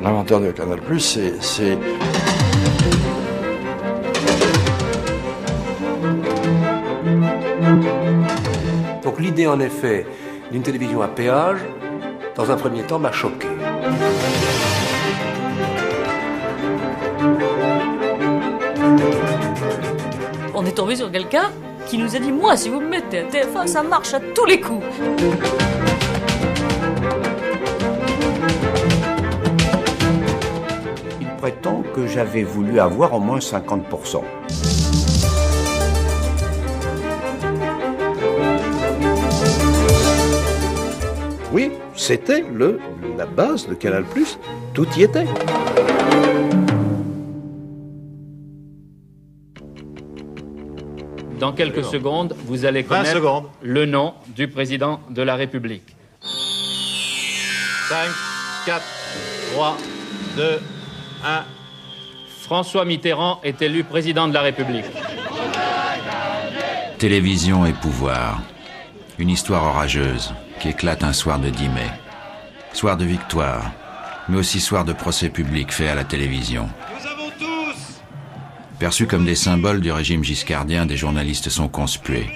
l'inventeur de Canal+, c'est... Donc l'idée, en effet, d'une télévision à péage, dans un premier temps, m'a choqué. On est tombé sur quelqu'un qui nous a dit « Moi, si vous me mettez à TF1, ça marche à tous les coups !» Il prétend que j'avais voulu avoir au moins 50%. Oui, c'était la base de Canal+, tout y était. Dans quelques secondes, vous allez connaître le nom du président de la République. 5, 4, 3, 2, 1. François Mitterrand est élu président de la République. Télévision et pouvoir. Une histoire orageuse qui éclate un soir de 10 mai. Soir de victoire, mais aussi soir de procès public fait à la télévision. Nous avons tous... Perçus comme des symboles du régime giscardien, des journalistes sont conspués.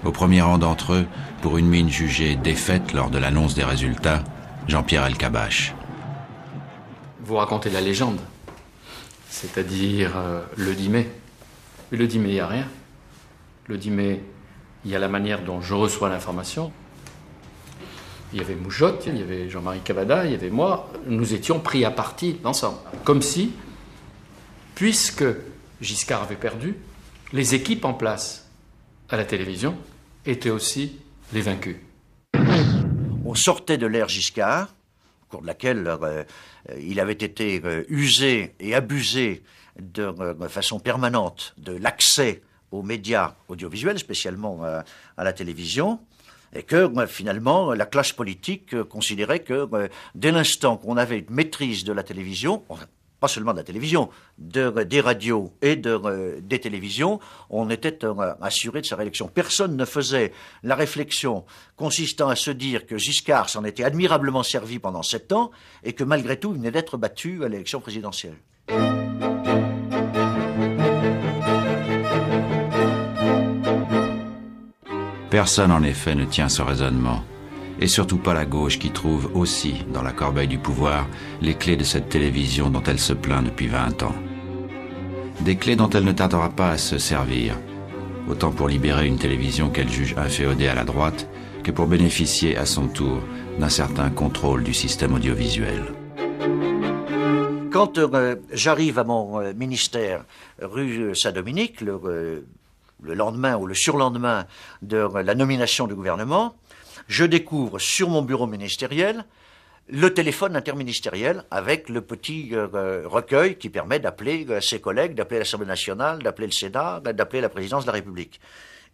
Au premier rang d'entre eux, pour une mine jugée défaite lors de l'annonce des résultats, Jean-Pierre Elkabbach. Vous racontez la légende, c'est-à-dire le 10 mai. Mais le 10 mai, il n'y a rien. Le 10 mai, il y a la manière dont je reçois l'information. Il y avait Moujotte, il y avait Jean-Marie Cavada, il y avait moi. Nous étions pris à partie ensemble. Comme si, puisque Giscard avait perdu, les équipes en place à la télévision étaient aussi les vaincus. On sortait de l'ère Giscard, au cours de laquelle il avait été usé et abusé de façon permanente de l'accès aux médias audiovisuels, spécialement à la télévision, et que finalement la classe politique considérait que dès l'instant qu'on avait une maîtrise de la télévision, pas seulement de la télévision, des radios et des télévisions, on était assuré de sa réélection. Personne ne faisait la réflexion consistant à se dire que Giscard s'en était admirablement servi pendant 7 ans et que malgré tout, il venait d'être battu à l'élection présidentielle. Personne, en effet, ne tient ce raisonnement. Et surtout pas la gauche qui trouve aussi, dans la corbeille du pouvoir, les clés de cette télévision dont elle se plaint depuis 20 ans. Des clés dont elle ne tardera pas à se servir, autant pour libérer une télévision qu'elle juge inféodée à la droite, que pour bénéficier à son tour d'un certain contrôle du système audiovisuel. Quand j'arrive à mon ministère rue Saint-Dominique, le lendemain ou le surlendemain de la nomination du gouvernement, je découvre sur mon bureau ministériel le téléphone interministériel avec le petit recueil qui permet d'appeler ses collègues, d'appeler l'Assemblée nationale, d'appeler le Sénat, d'appeler la présidence de la République.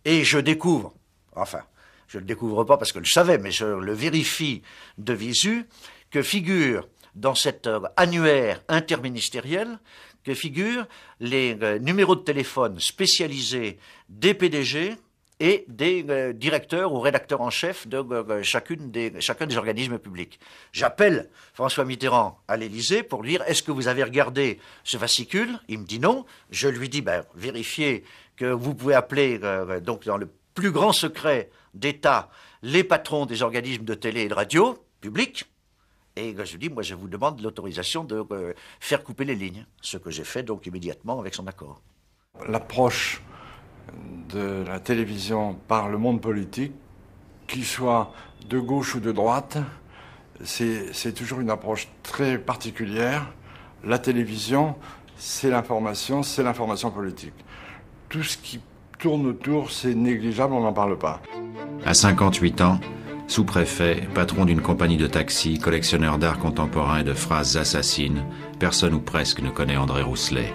Et je découvre, enfin, je ne le découvre pas parce que je le savais, mais je le vérifie de visu, que figure dans cet annuaire interministériel que figurent les numéros de téléphone spécialisés des PDG et des directeurs ou rédacteurs en chef de chacun des organismes publics. J'appelle François Mitterrand à l'Élysée pour lui dire « Est-ce que vous avez regardé ce fascicule ?» Il me dit non. Je lui dis « Vérifiez que vous pouvez appeler donc dans le plus grand secret d'État les patrons des organismes de télé et de radio publics. » Et je lui dis, moi je vous demande l'autorisation de faire couper les lignes, ce que j'ai fait donc immédiatement avec son accord. L'approche de la télévision par le monde politique, qu'il soit de gauche ou de droite, c'est toujours une approche très particulière. La télévision, c'est l'information politique. Tout ce qui tourne autour, c'est négligeable, on n'en parle pas. À 58 ans, sous-préfet, patron d'une compagnie de taxi, collectionneur d'art contemporain et de phrases assassines, personne ou presque ne connaît André Rousselet.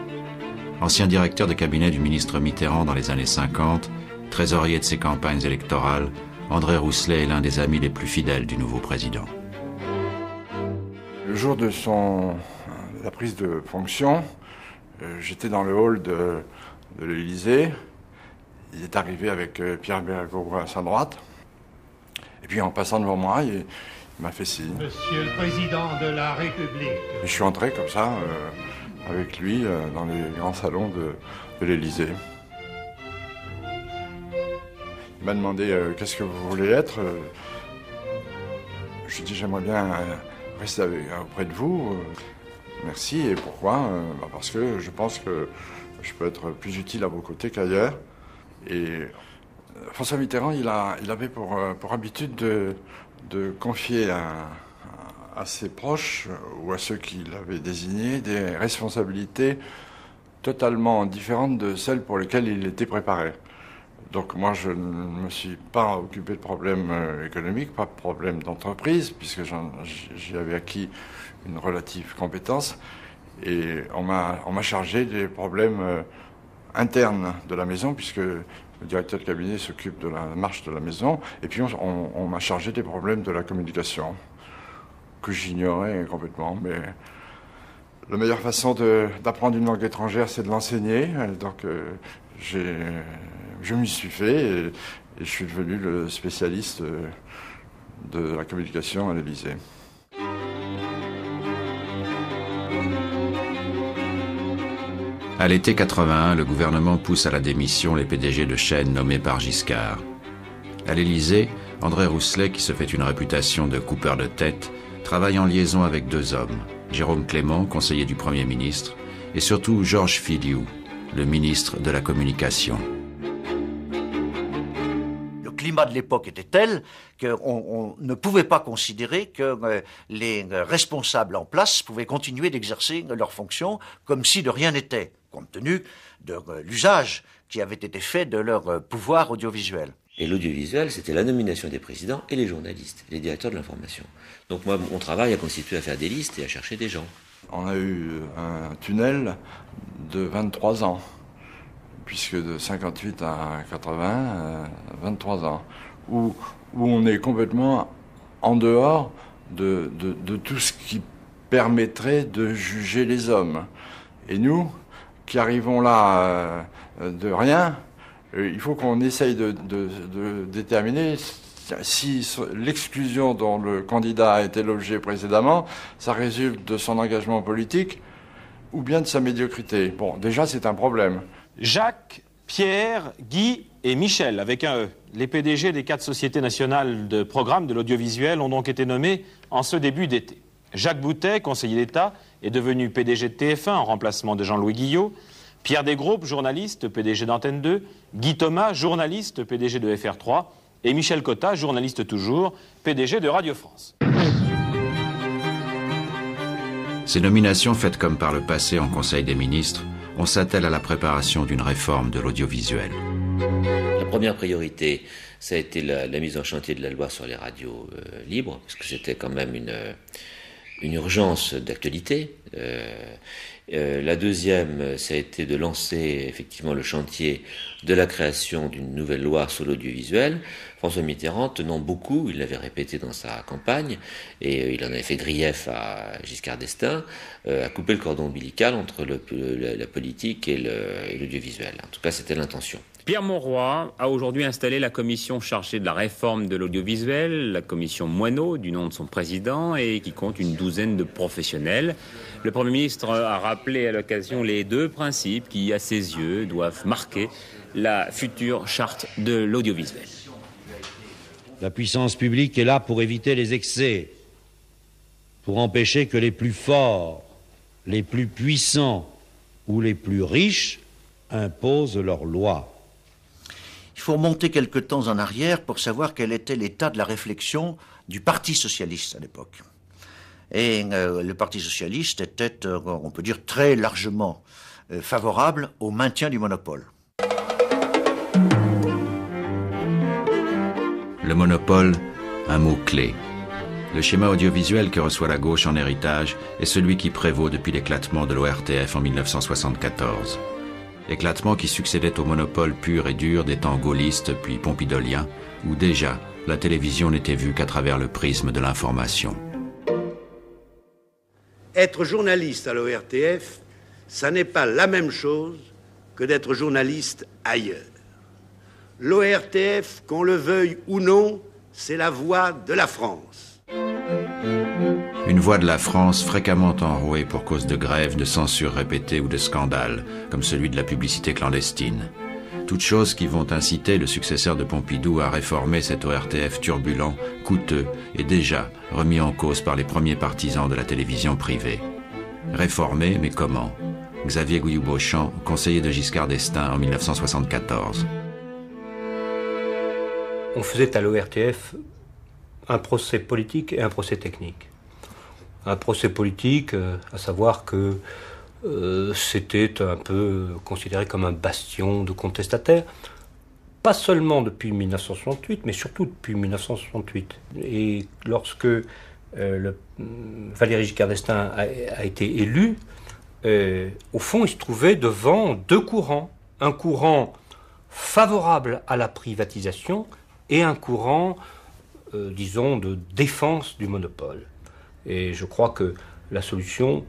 Ancien directeur de cabinet du ministre Mitterrand dans les années 50, trésorier de ses campagnes électorales, André Rousselet est l'un des amis les plus fidèles du nouveau président. Le jour de la prise de fonction, j'étais dans le hall de l'Élysée. Il est arrivé avec Pierre Bérégovoy à sa droite. Et puis en passant devant moi, m'a fait signe. Monsieur le Président de la République. Et je suis entré comme ça, avec lui, dans les grands salons de l'Élysée. Il m'a demandé qu'est-ce que vous voulez être. Je lui ai dit j'aimerais bien rester auprès de vous. Merci. Et pourquoi? Parce que je pense que je peux être plus utile à vos côtés qu'ailleurs. Et François Mitterrand, il avait pour habitude de confier à ses proches ou à ceux qu'il avait désignés des responsabilités totalement différentes de celles pour lesquelles il était préparé. Donc moi, je ne me suis pas occupé de problèmes économiques, pas de problèmes d'entreprise, puisque j'y avais acquis une relative compétence. Et on m'a chargé des problèmes internes de la maison, puisque le directeur de cabinet s'occupe de la marche de la maison. Et puis on m'a chargé des problèmes de la communication, que j'ignorais complètement. Mais la meilleure façon d'apprendre une langue étrangère, c'est de l'enseigner. Donc je m'y suis fait et je suis devenu le spécialiste de la communication à l'Élysée. À l'été 81, le gouvernement pousse à la démission les PDG de chaînes nommés par Giscard. À l'Élysée, André Rousselet, qui se fait une réputation de coupeur de tête, travaille en liaison avec deux hommes, Jérôme Clément, conseiller du Premier ministre, et surtout Georges Filiou, le ministre de la Communication. Le climat de l'époque était tel qu'on ne pouvait pas considérer que les responsables en place pouvaient continuer d'exercer leurs fonctions comme si de rien n'était, compte tenu de l'usage qui avait été fait de leur pouvoir audiovisuel. Et l'audiovisuel, c'était la nomination des présidents et les journalistes, les directeurs de l'information. Donc moi, mon travail a consisté à faire des listes et à chercher des gens. On a eu un tunnel de 23 ans, puisque de 58 à 80, 23 ans, où on est complètement en dehors de tout ce qui permettrait de juger les hommes. Et nous, qui arrivons là de rien, il faut qu'on essaye de déterminer si l'exclusion dont le candidat a été l'objet précédemment, ça résulte de son engagement politique ou bien de sa médiocrité. Bon, déjà, c'est un problème. Jacques, Pierre, Guy et Michel, avec un E. Les PDG des 4 sociétés nationales de programme de l'audiovisuel ont donc été nommés en ce début d'été. Jacques Boutet, conseiller d'État, est devenu PDG de TF1 en remplacement de Jean-Louis Guillot. Pierre Desgroupes, journaliste, PDG d'Antenne 2. Guy Thomas, journaliste, PDG de FR3. Et Michel Cotta, journaliste toujours, PDG de Radio France. Ces nominations faites comme par le passé en Conseil des ministres, on s'attelle à la préparation d'une réforme de l'audiovisuel. La première priorité, ça a été la mise en chantier de la loi sur les radios libres, parce que c'était quand même une urgence d'actualité. La deuxième, ça a été de lancer effectivement le chantier de la création d'une nouvelle loi sur l'audiovisuel. François Mitterrand, tenant beaucoup, il l'avait répété dans sa campagne, et il en avait fait grief à Giscard d'Estaing, a coupé le cordon ombilical entre la politique et l'audiovisuel. En tout cas, c'était l'intention. Pierre Mauroy a aujourd'hui installé la commission chargée de la réforme de l'audiovisuel, la commission Moineau, du nom de son président, et qui compte une douzaine de professionnels. Le Premier ministre a rappelé à l'occasion les 2 principes qui, à ses yeux, doivent marquer la future charte de l'audiovisuel. La puissance publique est là pour éviter les excès, pour empêcher que les plus forts, les plus puissants ou les plus riches imposent leurs lois. Il faut remonter quelque temps en arrière pour savoir quel était l'état de la réflexion du Parti socialiste à l'époque. Et le Parti socialiste était, on peut dire, très largement favorable au maintien du monopole. Le monopole, un mot-clé. Le schéma audiovisuel que reçoit la gauche en héritage est celui qui prévaut depuis l'éclatement de l'ORTF en 1974. Éclatement qui succédait au monopole pur et dur des temps gaullistes puis pompidoliens, où déjà la télévision n'était vue qu'à travers le prisme de l'information. Être journaliste à l'ORTF, ça n'est pas la même chose que d'être journaliste ailleurs. L'ORTF, qu'on le veuille ou non, c'est la voix de la France. Une voix de la France fréquemment enrouée pour cause de grève, de censure répétée ou de scandale, comme celui de la publicité clandestine. Toutes choses qui vont inciter le successeur de Pompidou à réformer cet ORTF turbulent, coûteux et déjà remis en cause par les premiers partisans de la télévision privée. Réformer, mais comment? Xavier Gouilloux-Beauchamp, conseiller de Giscard d'Estaing en 1974. On faisait à l'ORTF un procès politique et un procès technique. Un procès politique, à savoir que c'était un peu considéré comme un bastion de contestataires, pas seulement depuis 1968, mais surtout depuis 1968. Et lorsque Valéry Giscard d'Estaing a été élu, au fond, il se trouvait devant deux courants. Un courant favorable à la privatisation et un courant, disons, de défense du monopole. Et je crois que la solution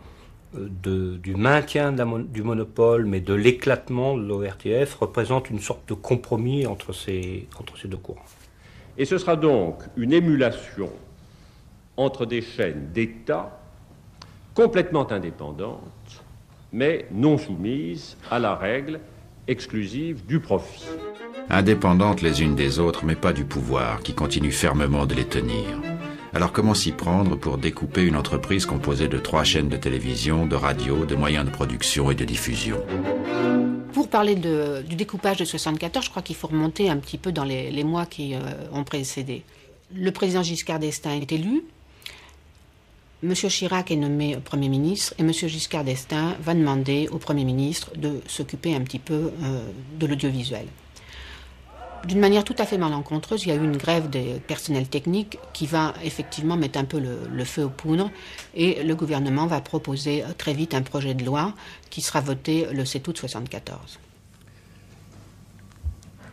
du maintien du monopole, mais de l'éclatement de l'ORTF, représente une sorte de compromis entre ces deux courants. Et ce sera donc une émulation entre des chaînes d'État complètement indépendantes, mais non soumises à la règle exclusive du profit. Indépendantes les unes des autres, mais pas du pouvoir, qui continue fermement de les tenir. Alors comment s'y prendre pour découper une entreprise composée de 3 chaînes de télévision, de radio, de moyens de production et de diffusion? Pour parler du découpage de 1974, je crois qu'il faut remonter un petit peu dans les mois qui ont précédé. Le président Giscard d'Estaing est élu, M. Chirac est nommé Premier ministre et M. Giscard d'Estaing va demander au Premier ministre de s'occuper un petit peu de l'audiovisuel. D'une manière tout à fait malencontreuse, il y a eu une grève des personnels techniques qui va effectivement mettre un peu le feu aux poudres et le gouvernement va proposer très vite un projet de loi qui sera voté le 7 août 1974.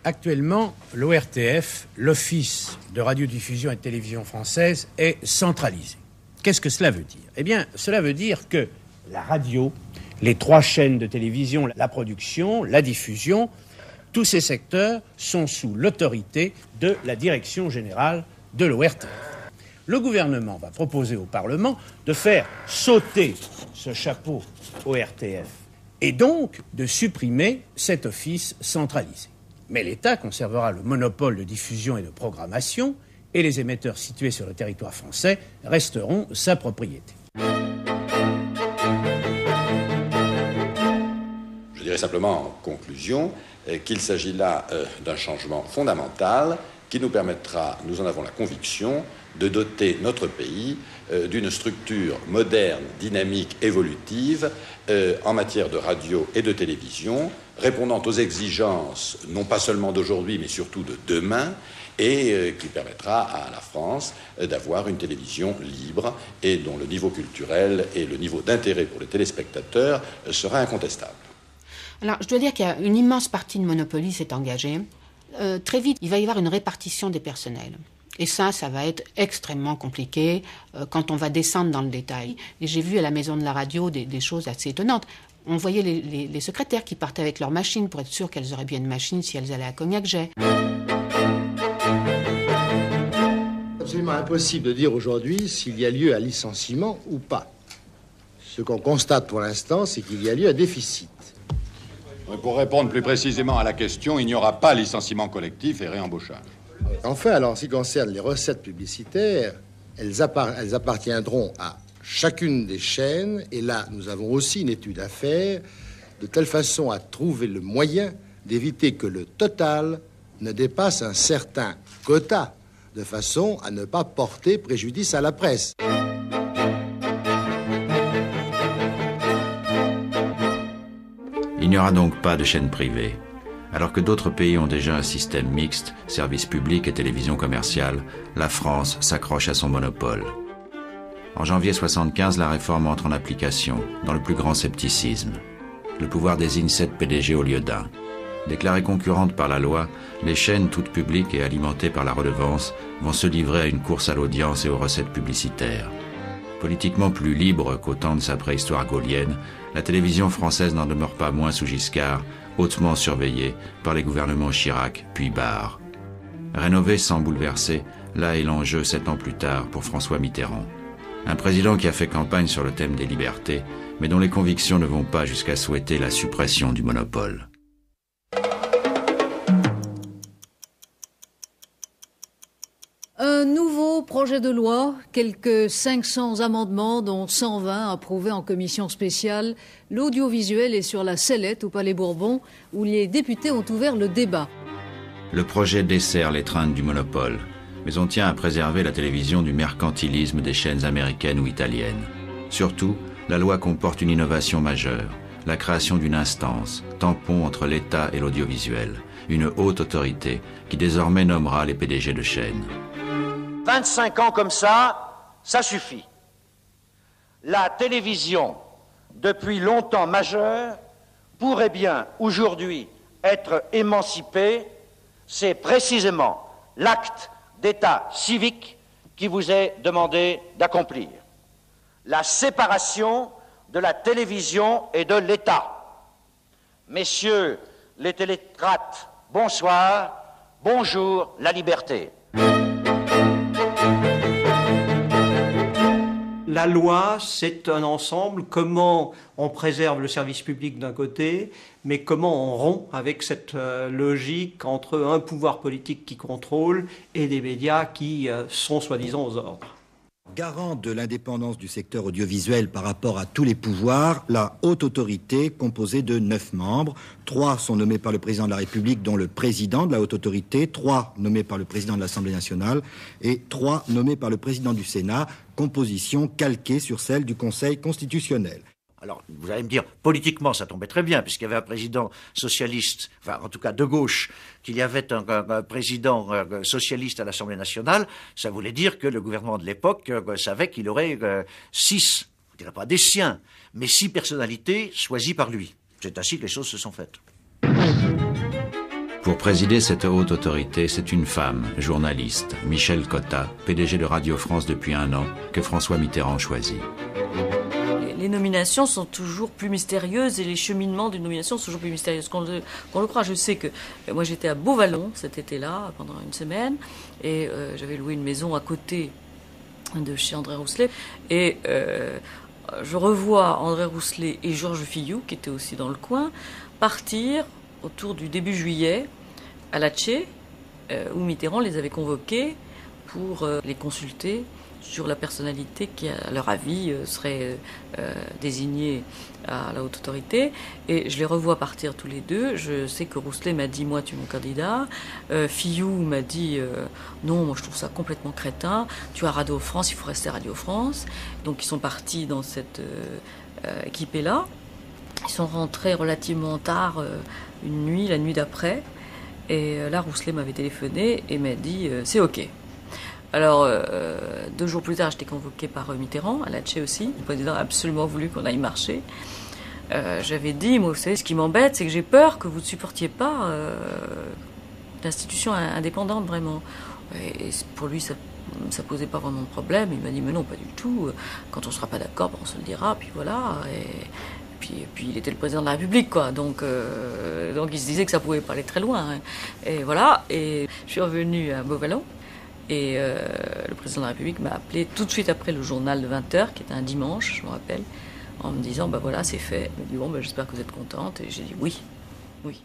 Actuellement, l'ORTF, l'Office de radiodiffusion et de télévision française, est centralisé. Qu'est-ce que cela veut dire? Eh bien, cela veut dire que la radio, les 3 chaînes de télévision, la production, la diffusion, tous ces secteurs sont sous l'autorité de la direction générale de l'ORTF. Le gouvernement va proposer au Parlement de faire sauter ce chapeau ORTF et donc de supprimer cet office centralisé. Mais l'État conservera le monopole de diffusion et de programmation et les émetteurs situés sur le territoire français resteront sa propriété. Je dirais simplement en conclusion qu'il s'agit là d'un changement fondamental qui nous permettra, nous en avons la conviction, de doter notre pays d'une structure moderne, dynamique, évolutive en matière de radio et de télévision, répondant aux exigences non pas seulement d'aujourd'hui mais surtout de demain, et qui permettra à la France d'avoir une télévision libre et dont le niveau culturel et le niveau d'intérêt pour les téléspectateurs sera incontestable. Alors, je dois dire qu'il y a une immense partie de Monopoly s'est engagée. Très vite, il va y avoir une répartition des personnels. Et ça va être extrêmement compliqué quand on va descendre dans le détail. Et j'ai vu à la Maison de la Radio des choses assez étonnantes. On voyait les secrétaires qui partaient avec leur machine pour être sûrs qu'elles auraient bien une machine si elles allaient à Cognac-Jet. Absolument impossible de dire aujourd'hui s'il y a lieu à licenciement ou pas. Ce qu'on constate pour l'instant, c'est qu'il y a lieu à déficit. Pour répondre plus précisément à la question, il n'y aura pas licenciement collectif et réembauchage. Enfin, alors, en ce qui concerne les recettes publicitaires, elles appartiendront à chacune des chaînes. Et là, nous avons aussi une étude à faire, de telle façon à trouver le moyen d'éviter que le total ne dépasse un certain quota, de façon à ne pas porter préjudice à la presse. Il n'y aura donc pas de chaîne privée. Alors que d'autres pays ont déjà un système mixte, service public et télévision commerciale, la France s'accroche à son monopole. En janvier 1975, la réforme entre en application, dans le plus grand scepticisme. Le pouvoir désigne 7 PDG au lieu d'un. Déclarées concurrentes par la loi, les chaînes toutes publiques et alimentées par la redevance vont se livrer à une course à l'audience et aux recettes publicitaires. Politiquement plus libre qu'au temps de sa préhistoire gaulienne, la télévision française n'en demeure pas moins sous Giscard, hautement surveillée par les gouvernements Chirac puis Barre. Rénovée sans bouleverser, là est l'enjeu 7 ans plus tard pour François Mitterrand. Un président qui a fait campagne sur le thème des libertés, mais dont les convictions ne vont pas jusqu'à souhaiter la suppression du monopole. Un nouveau projet de loi, quelques 500 amendements, dont 120 approuvés en commission spéciale. L'audiovisuel est sur la sellette au Palais Bourbon, où les députés ont ouvert le débat. Le projet dessert l'étreinte du monopole, mais on tient à préserver la télévision du mercantilisme des chaînes américaines ou italiennes. Surtout, la loi comporte une innovation majeure, la création d'une instance, tampon entre l'État et l'audiovisuel, une haute autorité qui désormais nommera les PDG de chaînes. 25 ans comme ça suffit. La télévision, depuis longtemps majeure, pourrait bien aujourd'hui être émancipée. C'est précisément l'acte d'état civique qui vous est demandé d'accomplir. La séparation de la télévision et de l'État. Messieurs les télécrates, bonsoir, bonjour la liberté. La loi, c'est un ensemble. Comment on préserve le service public d'un côté, mais comment on rompt avec cette logique entre un pouvoir politique qui contrôle et des médias qui sont soi-disant aux ordres. Garant de l'indépendance du secteur audiovisuel par rapport à tous les pouvoirs, la haute autorité composée de 9 membres. 3 sont nommés par le président de la République, dont le président de la haute autorité, 3 nommés par le président de l'Assemblée nationale et 3 nommés par le président du Sénat, composition calquée sur celle du Conseil constitutionnel. Alors, vous allez me dire, politiquement, ça tombait très bien, puisqu'il y avait un président socialiste, enfin, en tout cas de gauche, qu'il y avait un président socialiste à l'Assemblée nationale. Ça voulait dire que le gouvernement de l'époque savait qu'il aurait 6, je ne dirais pas des siens, mais 6 personnalités choisies par lui. C'est ainsi que les choses se sont faites. Pour présider cette haute autorité, c'est une femme, journaliste, Michel Cotta, PDG de Radio France depuis 1 an, que François Mitterrand choisit. Les nominations sont toujours plus mystérieuses et les cheminements d'une nomination sont toujours plus mystérieux qu'on le croit. Je sais que moi j'étais à Beauvallon cet été-là pendant une semaine et j'avais loué une maison à côté de chez André Rousselet et je revois André Rousselet et Georges Fillou qui étaient aussi dans le coin partir autour du début juillet à Latché où Mitterrand les avait convoqués pour les consulter sur la personnalité qui, à leur avis, serait désignée à la haute autorité. Et je les revois partir tous les deux. Je sais que Rousselet m'a dit « moi, tu es mon candidat ». Fillou m'a dit « non, moi, je trouve ça complètement crétin. Tu as Radio France, il faut rester à Radio France ». Donc, ils sont partis dans cette équipée-là. Ils sont rentrés relativement tard, une nuit, la nuit d'après. Et là, Rousselet m'avait téléphoné et m'a dit « c'est OK ». Alors, 2 jours plus tard, j'étais convoquée par Mitterrand, à Latché aussi. Le président a absolument voulu qu'on aille marcher. J'avais dit, moi, vous savez, ce qui m'embête, c'est que j'ai peur que vous ne supportiez pas l'institution indépendante, vraiment. Et pour lui, ça posait pas vraiment de problème. Il m'a dit, mais non, pas du tout. Quand on ne sera pas d'accord, on se le dira, puis voilà. Et puis il était le président de la République, quoi. Donc il se disait que ça pouvait pas aller très loin. Hein. Et voilà. Et je suis revenue à Beauvallon. Et le président de la République m'a appelé tout de suite après le journal de 20h, qui était un dimanche, je me rappelle, en me disant, bah voilà, c'est fait. Il m'a dit, bon, bah, j'espère que vous êtes contente. Et j'ai dit, oui, oui.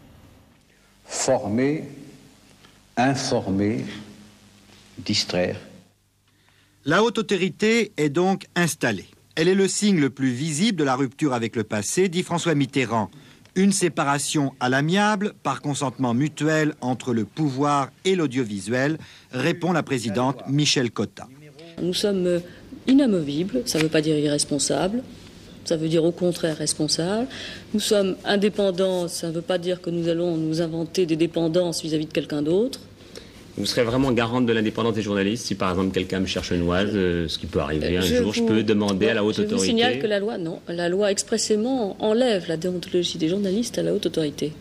Former, informer, distraire. La haute autorité est donc installée. Elle est le signe le plus visible de la rupture avec le passé, dit François Mitterrand. Une séparation à l'amiable, par consentement mutuel entre le pouvoir et l'audiovisuel, répond la présidente Michel Cotta. Nous sommes inamovibles, ça ne veut pas dire irresponsables, ça veut dire au contraire responsables. Nous sommes indépendants, ça ne veut pas dire que nous allons nous inventer des dépendances vis-à-vis de quelqu'un d'autre. Vous serez vraiment garante de l'indépendance des journalistes si par exemple quelqu'un me cherche une oise, ce qui peut arriver un jour, je peux demander à la haute autorité. Je vous signale que la loi expressément enlève la déontologie des journalistes à la haute autorité.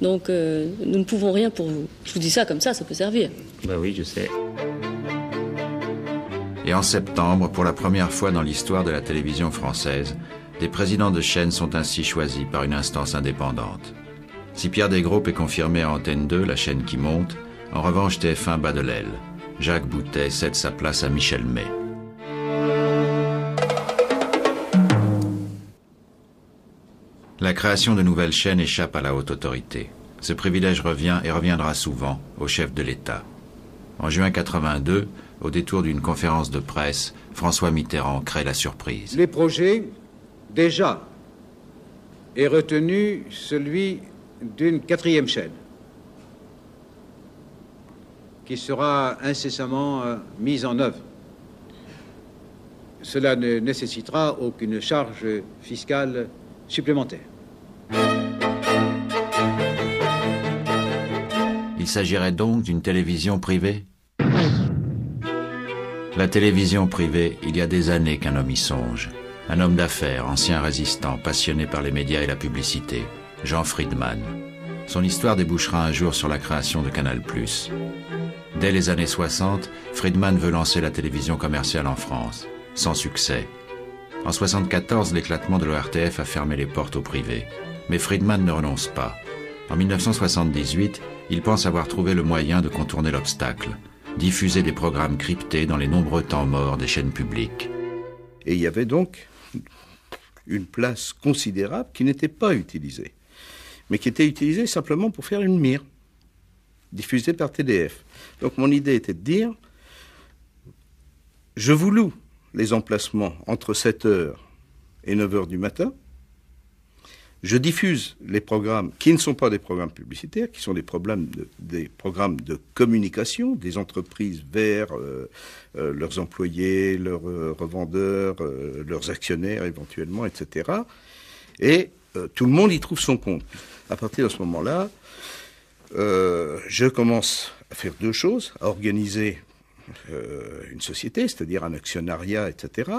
Donc nous ne pouvons rien pour vous. Je vous dis ça comme ça peut servir. Bah oui, je sais. Et en septembre, pour la première fois dans l'histoire de la télévision française, des présidents de chaîne sont ainsi choisis par une instance indépendante. Si Pierre Desgroupes est confirmé à Antenne 2, la chaîne qui monte, en revanche, TF1 bat de l'aile. Jacques Boutet cède sa place à Michel May. La création de nouvelles chaînes échappe à la haute autorité. Ce privilège revient et reviendra souvent au chef de l'État. En juin 82, au détour d'une conférence de presse, François Mitterrand crée la surprise. Les projets, déjà, est retenu celui d'une 4e chaîne qui sera incessamment mise en œuvre. Cela ne nécessitera aucune charge fiscale supplémentaire. Il s'agirait donc d'une télévision privée ? La télévision privée, il y a des années qu'un homme y songe. Un homme d'affaires, ancien résistant, passionné par les médias et la publicité, Jean Friedman. Son histoire débouchera un jour sur la création de Canal+. Dès les années 60, Friedman veut lancer la télévision commerciale en France. Sans succès. En 1974, l'éclatement de l'ORTF a fermé les portes au privé. Mais Friedman ne renonce pas. En 1978, il pense avoir trouvé le moyen de contourner l'obstacle, diffuser des programmes cryptés dans les nombreux temps morts des chaînes publiques. Et il y avait donc une place considérable qui n'était pas utilisée, mais qui était utilisée simplement pour faire une mire, diffusée par TDF. Donc mon idée était de dire, je vous loue les emplacements entre 7h et 9h du matin, je diffuse les programmes qui ne sont pas des programmes publicitaires, qui sont des programmes de communication des entreprises vers leurs employés, leurs revendeurs, leurs actionnaires éventuellement, etc. Et tout le monde y trouve son compte. À partir de ce moment-là, je commence à faire deux choses, à organiser une société, c'est-à-dire un actionnariat, etc.,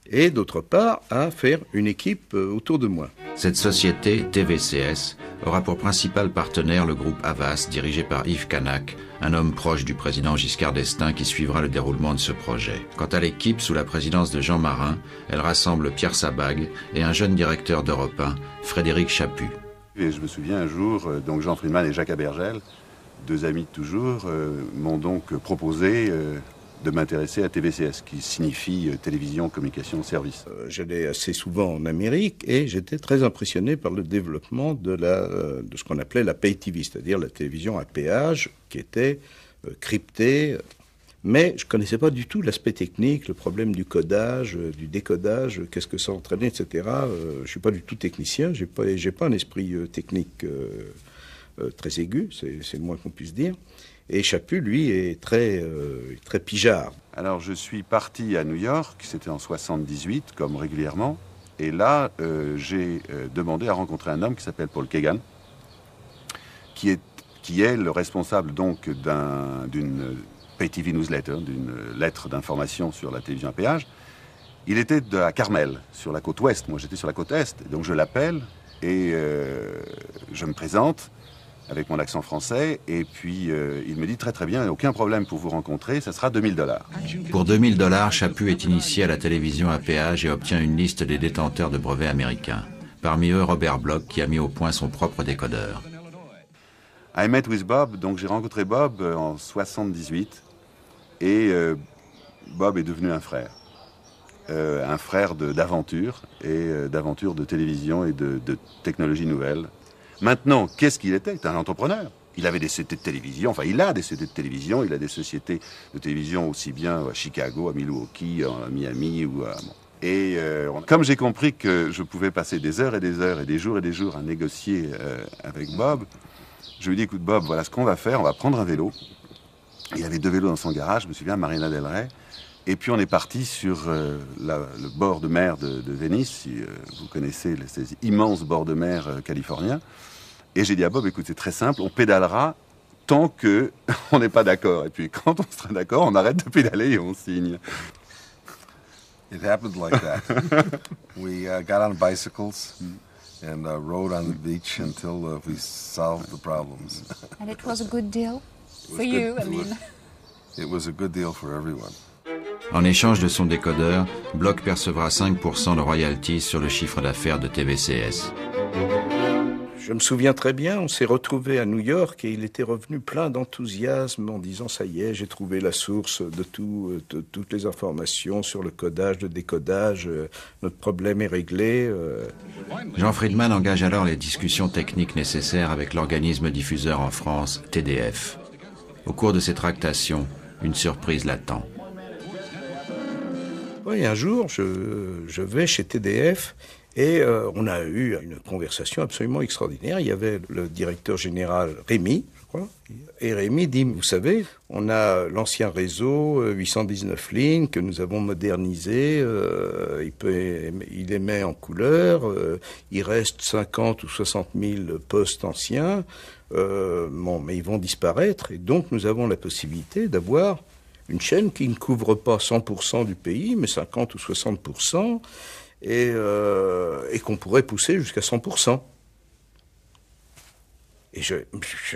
et d'autre part à faire une équipe autour de moi. Cette société, TVCS, aura pour principal partenaire le groupe Havas, dirigé par Yves Canac, un homme proche du président Giscard d'Estaing qui suivra le déroulement de ce projet. Quant à l'équipe, sous la présidence de Jean Marin, elle rassemble Pierre Sabag et un jeune directeur d'Europe 1, Frédéric Chaput. Et je me souviens un jour, donc Jean Friedman et Jacques Abergel, deux amis de toujours, m'ont donc proposé de m'intéresser à TVCS, qui signifie Télévision, Communication, Service. J'allais assez souvent en Amérique et j'étais très impressionné par le développement de ce qu'on appelait la pay TV, c'est-à-dire la télévision à péage, qui était cryptée. Mais je ne connaissais pas du tout l'aspect technique, le problème du codage, du décodage, qu'est-ce que ça entraînait, etc. Je ne suis pas du tout technicien, je n'ai pas un esprit technique très aigu, c'est le moins qu'on puisse dire. Et Chaput, lui, est très pigeard. Alors, je suis parti à New York, c'était en 78, comme régulièrement. Et là, j'ai demandé à rencontrer un homme qui s'appelle Paul Kagan, qui est le responsable donc d'une Pay TV Newsletter, d'une lettre d'information sur la télévision à péage. Il était à Carmel, sur la côte ouest. Moi, j'étais sur la côte est. Donc, je l'appelle et je me présente avec mon accent français, et puis il me dit très très bien, aucun problème pour vous rencontrer, ça sera $2000. Pour $2000, Chaput est initié à la télévision à péage et obtient une liste des détenteurs de brevets américains. Parmi eux, Robert Bloch, qui a mis au point son propre décodeur. I met with Bob, donc j'ai rencontré Bob en 78, et Bob est devenu un frère d'aventure, et d'aventure de télévision et de technologie nouvelle. Maintenant, qu'est-ce qu'il était? C'est un entrepreneur. Il avait des sociétés de télévision, enfin il a des sociétés de télévision, il a des sociétés de télévision aussi bien à Chicago, à Milwaukee, à Miami ou à... Et comme j'ai compris que je pouvais passer des heures et des heures et des jours à négocier avec Bob, je lui ai dit, écoute Bob, voilà ce qu'on va faire, on va prendre un vélo. Il avait 2 vélos dans son garage, je me souviens, Marina del Rey. Et puis on est parti sur le bord de mer de Venise, si vous connaissez ces immenses bords de mer californiens. Et j'ai dit à Bob, écoute, c'est très simple, on pédalera tant qu'on n'est pas d'accord. Et puis quand on sera d'accord, on arrête de pédaler et on signe. It happened like that. We got on bicycles and rode on the beach until we solved the problems. And it was a good deal for you, I mean. It was a good deal for everyone. En échange de son décodeur, Bloch percevra 5% de royalties sur le chiffre d'affaires de TVCS. Je me souviens très bien, on s'est retrouvés à New York et il était revenu plein d'enthousiasme en disant « ça y est, j'ai trouvé la source de toutes les informations sur le codage, le décodage, notre problème est réglé ». Jean Friedman engage alors les discussions techniques nécessaires avec l'organisme diffuseur en France, TDF. Au cours de ces tractations, une surprise l'attend. Oui, un jour, je vais chez TDF et on a eu une conversation absolument extraordinaire. Il y avait le directeur général Rémy, je crois, et Rémy dit, vous savez, on a l'ancien réseau, 819 lignes, que nous avons modernisé, il émet en couleur, il reste 50 ou 60 000 postes anciens, mais ils vont disparaître, et donc nous avons la possibilité d'avoir une chaîne qui ne couvre pas 100% du pays, mais 50 ou 60%, et qu'on pourrait pousser jusqu'à 100%. Et je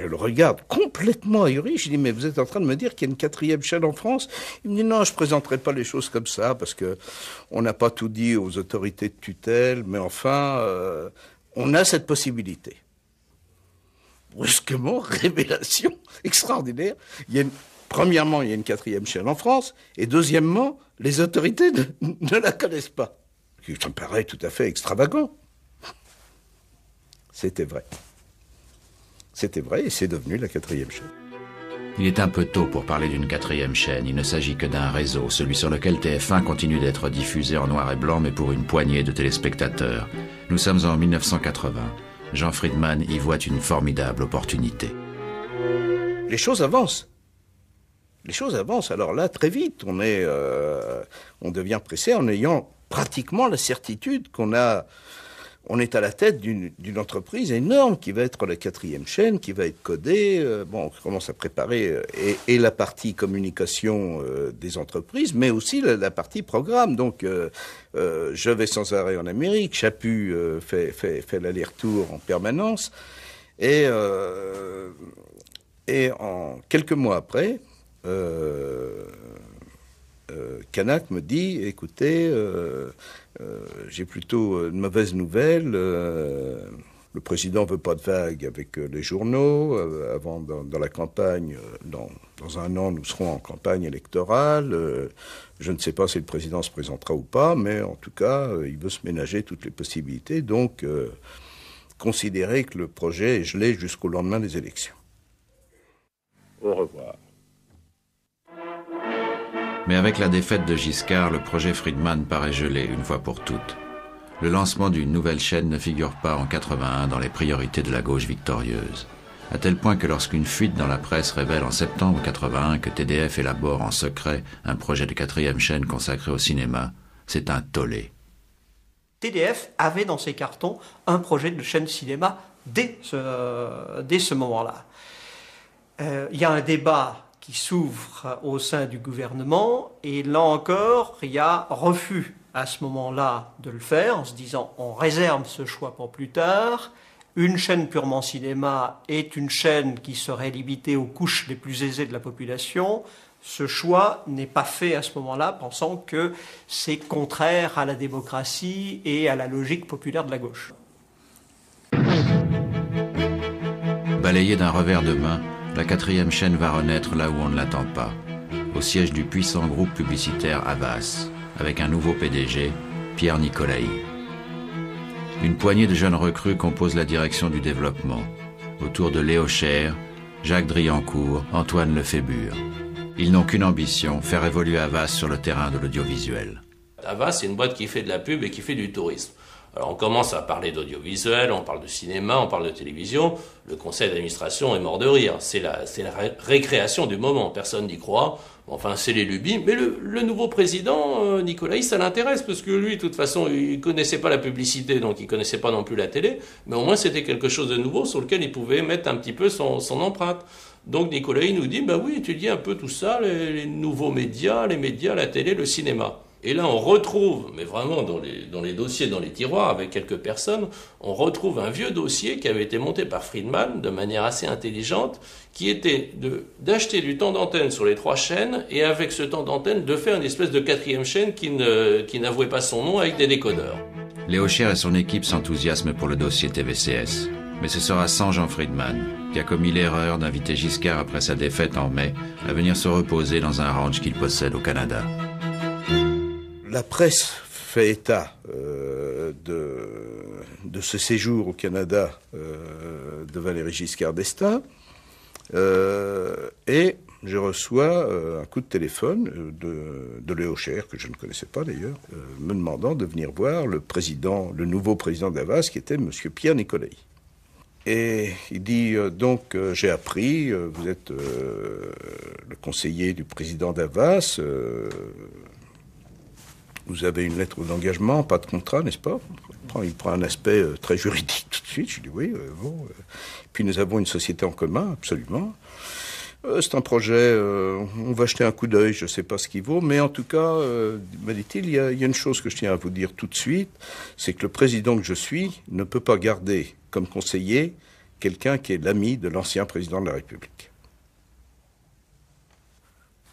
le regarde complètement ahuri, je dis, mais vous êtes en train de me dire qu'il y a une 4e chaîne en France? Il me dit, non, je ne présenterai pas les choses comme ça, parce qu'on n'a pas tout dit aux autorités de tutelle, mais enfin, on a cette possibilité. Brusquement, révélation extraordinaire, premièrement, il y a une 4e chaîne en France, et deuxièmement, les autorités ne la connaissent pas. Ça me paraît tout à fait extravagant. C'était vrai. C'était vrai, et c'est devenu la 4e chaîne. Il est un peu tôt pour parler d'une 4e chaîne. Il ne s'agit que d'un réseau, celui sur lequel TF1 continue d'être diffusé en noir et blanc, mais pour une poignée de téléspectateurs. Nous sommes en 1980. Jean Friedman y voit une formidable opportunité. Les choses avancent. Les choses avancent. Alors là, très vite, on devient pressé en ayant pratiquement la certitude qu'on est à la tête d'une entreprise énorme qui va être la 4e chaîne, qui va être codée. On commence à préparer et la partie communication des entreprises, mais aussi la partie programme. Donc, je vais sans arrêt en Amérique. Chaput fait l'aller-retour en permanence. Et en quelques mois après, Canac me dit, écoutez, j'ai plutôt une mauvaise nouvelle. Le président ne veut pas de vague avec les journaux. Avant, dans la campagne, dans un an, nous serons en campagne électorale. Je ne sais pas si le président se présentera ou pas, mais en tout cas, il veut se ménager toutes les possibilités. Donc, considérez que le projet est gelé jusqu'au lendemain des élections. Au revoir. Mais avec la défaite de Giscard, le projet Friedman paraît gelé une fois pour toutes. Le lancement d'une nouvelle chaîne ne figure pas en 81 dans les priorités de la gauche victorieuse. À tel point que lorsqu'une fuite dans la presse révèle en septembre 81 que TDF élabore en secret un projet de 4e chaîne consacré au cinéma, c'est un tollé. TDF avait dans ses cartons un projet de chaîne cinéma dès ce moment-là. Il y a un débat qui s'ouvre au sein du gouvernement, et là encore, il y a refus à ce moment-là de le faire, en se disant on réserve ce choix pour plus tard. Une chaîne purement cinéma est une chaîne qui serait limitée aux couches les plus aisées de la population. Ce choix n'est pas fait à ce moment-là, pensant que c'est contraire à la démocratie et à la logique populaire de la gauche. Balayée d'un revers de main, la 4e chaîne va renaître là où on ne l'attend pas, au siège du puissant groupe publicitaire Havas, avec un nouveau PDG, Pierre Nicolaï. Une poignée de jeunes recrues compose la direction du développement, autour de Léo Cher, Jacques Driancourt, Antoine Lefébure. Ils n'ont qu'une ambition, faire évoluer Havas sur le terrain de l'audiovisuel. Havas, c'est une boîte qui fait de la pub et qui fait du tourisme. Alors on commence à parler d'audiovisuel, on parle de cinéma, on parle de télévision. Le conseil d'administration est mort de rire. C'est la récréation du moment, personne n'y croit. Enfin, c'est les lubies. Mais le nouveau président, Nicolaï, ça l'intéresse, parce que lui, de toute façon, il connaissait pas la publicité, donc il connaissait pas non plus la télé. Mais au moins, c'était quelque chose de nouveau sur lequel il pouvait mettre un petit peu son empreinte. Donc Nicolaï nous dit, bah oui, étudiez un peu tout ça, les nouveaux médias, la télé, le cinéma. Et là, on retrouve, mais vraiment dans les dossiers, dans les tiroirs, avec quelques personnes, on retrouve un vieux dossier qui avait été monté par Friedman de manière assez intelligente, qui était d'acheter du temps d'antenne sur les 3 chaînes, et avec ce temps d'antenne, de faire une espèce de 4e chaîne qui n'avouait pas son nom avec des décodeurs. Léo Cher et son équipe s'enthousiasment pour le dossier TVCS. Mais ce sera sans Jean Friedman, qui a commis l'erreur d'inviter Giscard après sa défaite en mai à venir se reposer dans un ranch qu'il possède au Canada. La presse fait état de ce séjour au Canada de Valéry Giscard d'Estaing et je reçois un coup de téléphone de Léo Cher, que je ne connaissais pas d'ailleurs, me demandant de venir voir le nouveau président d'Havas, qui était M. Pierre Nicolai. Et il dit, donc, j'ai appris, vous êtes le conseiller du président d'Havas, vous avez une lettre d'engagement, pas de contrat, n'est-ce pas? Il prend un aspect très juridique tout de suite. Je dis oui, bon. Puis nous avons une société en commun, absolument. C'est un projet, on va jeter un coup d'œil, je ne sais pas ce qu'il vaut, mais en tout cas, me dit-il, il y a une chose que je tiens à vous dire tout de suite, c'est que le président que je suis ne peut pas garder comme conseiller quelqu'un qui est l'ami de l'ancien président de la République.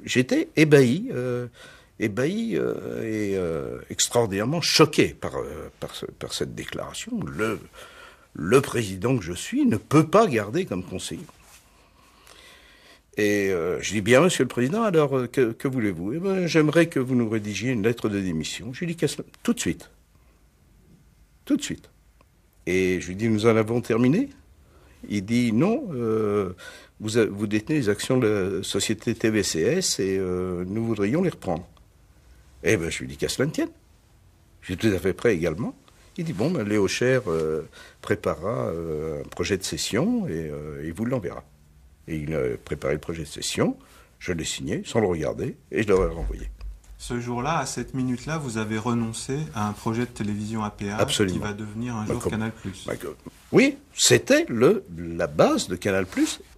J'étais ébahi et extraordinairement choqué par cette déclaration. Le président que je suis ne peut pas garder comme conseiller. Et je dis bien, Monsieur le Président, alors que voulez-vous? Eh ben, j'aimerais que vous nous rédigiez une lettre de démission. Je lui dis tout de suite. Tout de suite. Et je lui dis, nous en avons terminé? Il dit, non, vous détenez les actions de la société TVCS et nous voudrions les reprendre. Eh bien, je lui dis qu'à cela ne tienne. Je suis tout à fait prêt également. Il dit, bon, ben, Léo Cher préparera un projet de cession et il vous l'enverra. Et il a préparé le projet de cession, je l'ai signé sans le regarder et je l'aurais renvoyé. Ce jour-là, à cette minute-là, vous avez renoncé à un projet de télévision APA Absolument. Qui va devenir un jour Canal+. Oui, c'était la base de Canal+.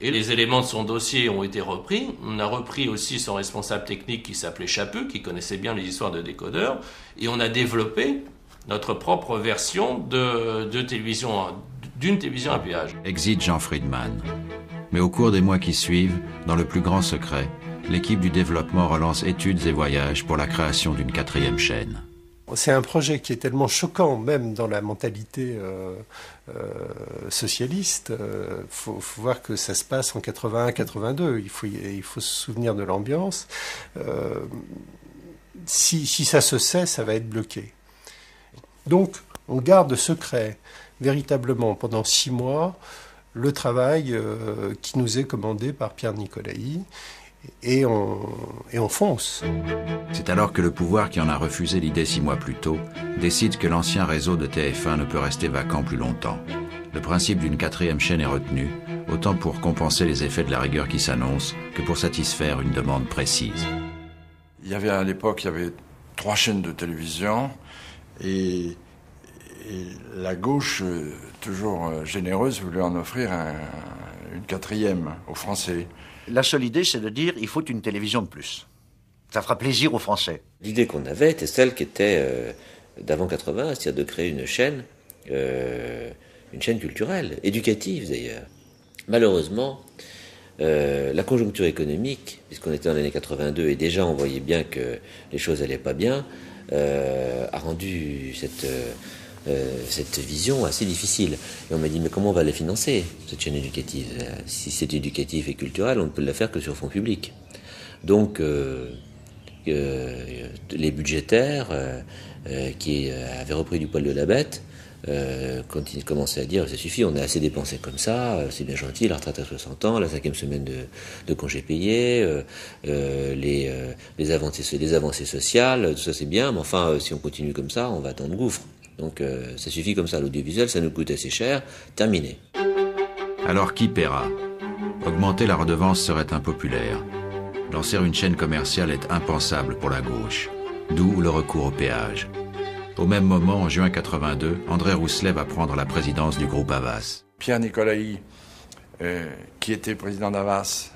Et les éléments de son dossier ont été repris. On a repris aussi son responsable technique qui s'appelait Chaput, qui connaissait bien les histoires de décodeurs. Et on a développé notre propre version d'une télévision à péage. Exit Jean Friedman. Mais au cours des mois qui suivent, dans le plus grand secret, l'équipe du développement relance études et voyages pour la création d'une 4e chaîne. C'est un projet qui est tellement choquant, même dans la mentalité socialiste. Faut voir que ça se passe en 81-82. Il faut se souvenir de l'ambiance. Si ça se sait, ça va être bloqué. Donc, on garde secret, véritablement, pendant 6 mois, le travail qui nous est commandé par Pierre Nicolai, et on fonce. C'est alors que le pouvoir, qui en a refusé l'idée 6 mois plus tôt, décide que l'ancien réseau de TF1 ne peut rester vacant plus longtemps. Le principe d'une 4e chaîne est retenu, autant pour compenser les effets de la rigueur qui s'annonce, que pour satisfaire une demande précise. À l'époque, il y avait 3 chaînes de télévision, et la gauche, toujours généreuse, voulait en offrir une 4e aux Français. La seule idée, c'est de dire il faut une télévision de plus. Ça fera plaisir aux Français. L'idée qu'on avait était celle qui était d'avant 80, c'est-à-dire de créer une chaîne culturelle, éducative d'ailleurs. Malheureusement, la conjoncture économique, puisqu'on était dans l'année 82 et déjà on voyait bien que les choses n'allaient pas bien, a rendu cette vision assez difficile. Et on m'a dit, mais comment on va la financer, cette chaîne éducative? Si c'est éducatif et culturel, on ne peut la faire que sur fonds publics. Donc, les budgétaires qui avaient repris du poil de la bête commençaient à dire, ça suffit, on a assez dépensé comme ça, c'est bien gentil, la retraite à 60 ans, la 5e semaine de congés payés, les avancées sociales, tout ça c'est bien, mais enfin, si on continue comme ça, on va attendre le gouffre. Donc ça suffit comme ça, l'audiovisuel, ça nous coûte assez cher, terminé. Alors qui paiera? Augmenter la redevance serait impopulaire. Lancer une chaîne commerciale est impensable pour la gauche, d'où le recours au péage. Au même moment, en juin 82, André Rousselet va prendre la présidence du groupe Havas. Pierre Nicolai, qui était président d'Havas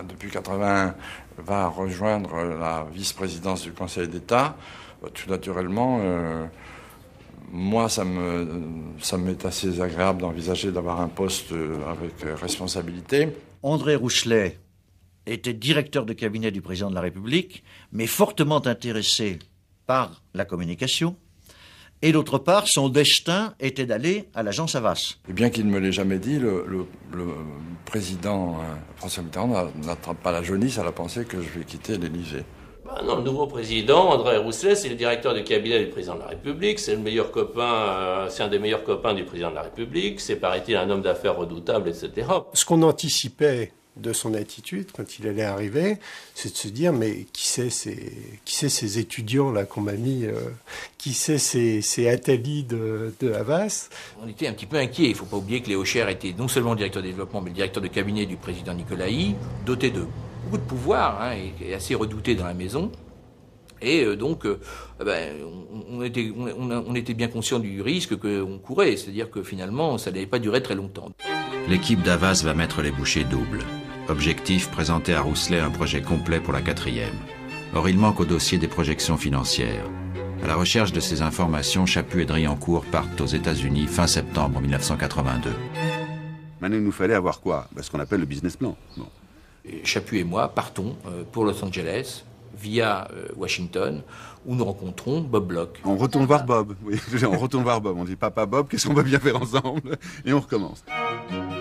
depuis 81, va rejoindre la vice-présidence du Conseil d'État. Tout naturellement, moi, ça m'est assez agréable d'envisager d'avoir un poste avec responsabilité. André Rousselet était directeur de cabinet du président de la République, mais fortement intéressé par la communication. et d'autre part, son destin était d'aller à l'agence Havas. Et bien qu'il ne me l'ait jamais dit, le président François Mitterrand n'attrape pas la jaunisse à la pensée que je vais quitter l'Élysée. Non, le nouveau président, André Rousselet, c'est le directeur du cabinet du président de la République, c'est le meilleur copain, c'est un des meilleurs copains du président de la République, c'est paraît-il un homme d'affaires redoutable, etc. Ce qu'on anticipait de son attitude quand il allait arriver, c'est de se dire mais qui c'est ces étudiants là qu'on m'a mis, qui c'est ces Attali de Havas. On était un petit peu inquiets. Il ne faut pas oublier que Léo Cher était non seulement le directeur de développement, mais le directeur de cabinet du président Nicolaï, doté de beaucoup de pouvoir et assez redouté dans la maison. Et donc, on était bien conscient du risque qu'on courait, c'est-à-dire que finalement, ça n'allait pas durer très longtemps. L'équipe d'Havas va mettre les bouchées doubles. Objectif, présenter à Rousselet un projet complet pour la 4e. Or, il manque au dossier des projections financières. À la recherche de ces informations, Chaput et Driancourt partent aux États-Unis fin septembre 1982. Maintenant, il nous fallait avoir quoi? Ce qu'on appelle le business plan. Bon. Chaput et moi partons pour Los Angeles, via Washington, où nous rencontrons Bob Bloch. On retourne voir Bob, oui. On retourne voir Bob. On dit, papa Bob, qu'est-ce qu'on va bien faire ensemble? Et on recommence.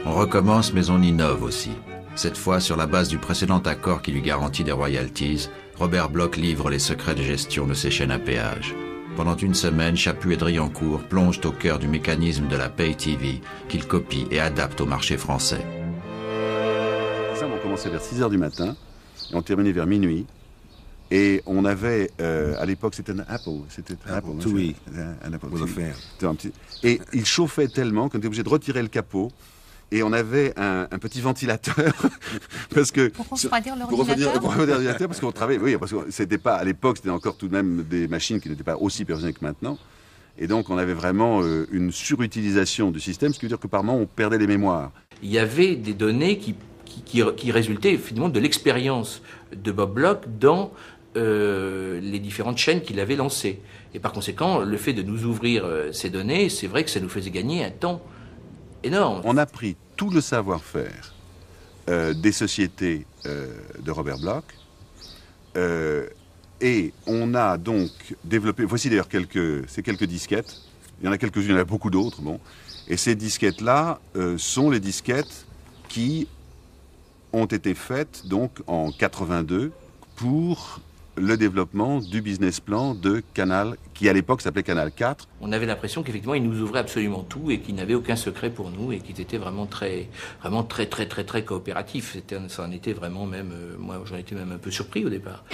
On recommence, mais on innove aussi. Cette fois, sur la base du précédent accord qui lui garantit des royalties, Robert Bloch livre les secrets de gestion de ses chaînes à péage. Pendant une semaine, Chaput et Driancourt plongent au cœur du mécanisme de la Pay TV, qu'ils copient et adaptent au marché français. Ça, on commençait vers 6h du matin, et on terminait vers minuit. Et on avait, à l'époque, c'était un Apple. C'était un Apple IIe. Un Apple With a fan. Et il chauffait tellement qu'on était obligé de retirer le capot. Et on avait un petit ventilateur parce que pour refroidir l'ordinateur. Parce qu'on travaillait, oui, parce que c'était pas à l'époque, c'était encore tout de même des machines qui n'étaient pas aussi performantes que maintenant. Et donc on avait vraiment une surutilisation du système, ce qui veut dire que par moment on perdait les mémoires. Il y avait des données qui résultaient finalement de l'expérience de Bob Bloch dans les différentes chaînes qu'il avait lancées. Et par conséquent, le fait de nous ouvrir ces données, c'est vrai que ça nous faisait gagner un temps énorme. On a pris tout le savoir-faire des sociétés de Robert Bloch et on a donc développé, voici d'ailleurs quelques disquettes, il y en a quelques-unes, il y en a beaucoup d'autres, bon. Et ces disquettes-là sont les disquettes qui ont été faites donc en 82 pour le développement du business plan de Canal, qui à l'époque s'appelait Canal 4. On avait l'impression qu'effectivement, ils nous ouvraient absolument tout et qu'ils n'avaient aucun secret pour nous et qu'ils étaient vraiment très coopératifs. Ça en était vraiment même, moi j'en étais même un peu surpris au départ.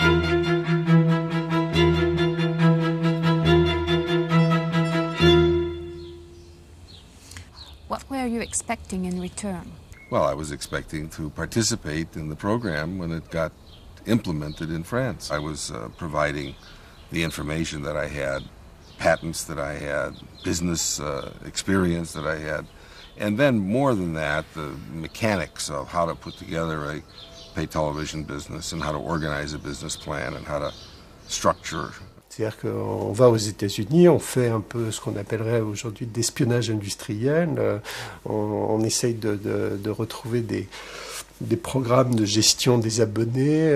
What were you expecting in return? Well, I was expecting to participate in the program when it got implemented in France. I was providing the information that I had, patents that I had, business experience that I had, and then more than that, the mechanics of how to put together a pay television business and how to organize a business plan and how to structure. C'est-à-dire qu'on va aux États-Unis, on fait un peu ce qu'on appellerait aujourd'hui d'espionnage industriel, on essaye de retrouver des programmes de gestion des abonnés,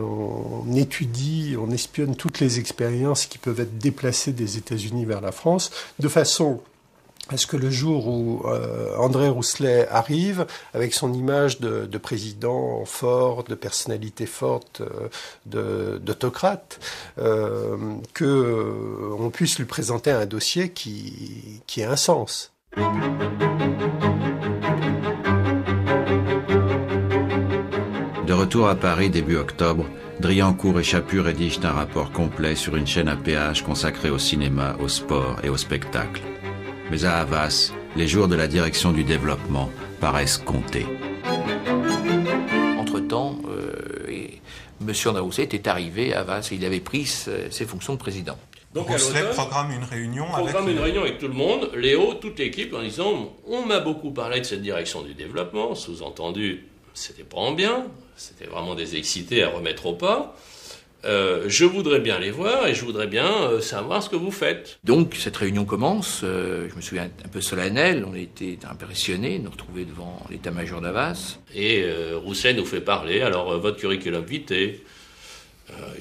on étudie, on espionne toutes les expériences qui peuvent être déplacées des États-Unis vers la France, de façon à ce que le jour où André Rousselet arrive, avec son image de président fort, de personnalité forte, d'autocrate, qu'on puisse lui présenter un dossier qui ait un sens. De retour à Paris début octobre, Driancourt et Chaput rédigent un rapport complet sur une chaîne à péage consacrée au cinéma, au sport et au spectacle. Mais à Havas, les jours de la direction du développement paraissent comptés. Entre-temps, M. André Rousselet était arrivé à Havas et il avait pris ses fonctions de président. Donc Rousselet programme une réunion avec tout le monde, Léo, toute l'équipe, en disant « On m'a beaucoup parlé de cette direction du développement, sous-entendu, c'était pas en bien, c'était vraiment des excités à remettre au pas. Je voudrais bien les voir et je voudrais bien savoir ce que vous faites. » Donc cette réunion commence, je me souviens un peu solennel, on était impressionnés de nous retrouver devant l'état-major d'Havas. Et Rousselet nous fait parler, alors votre curriculum vitae,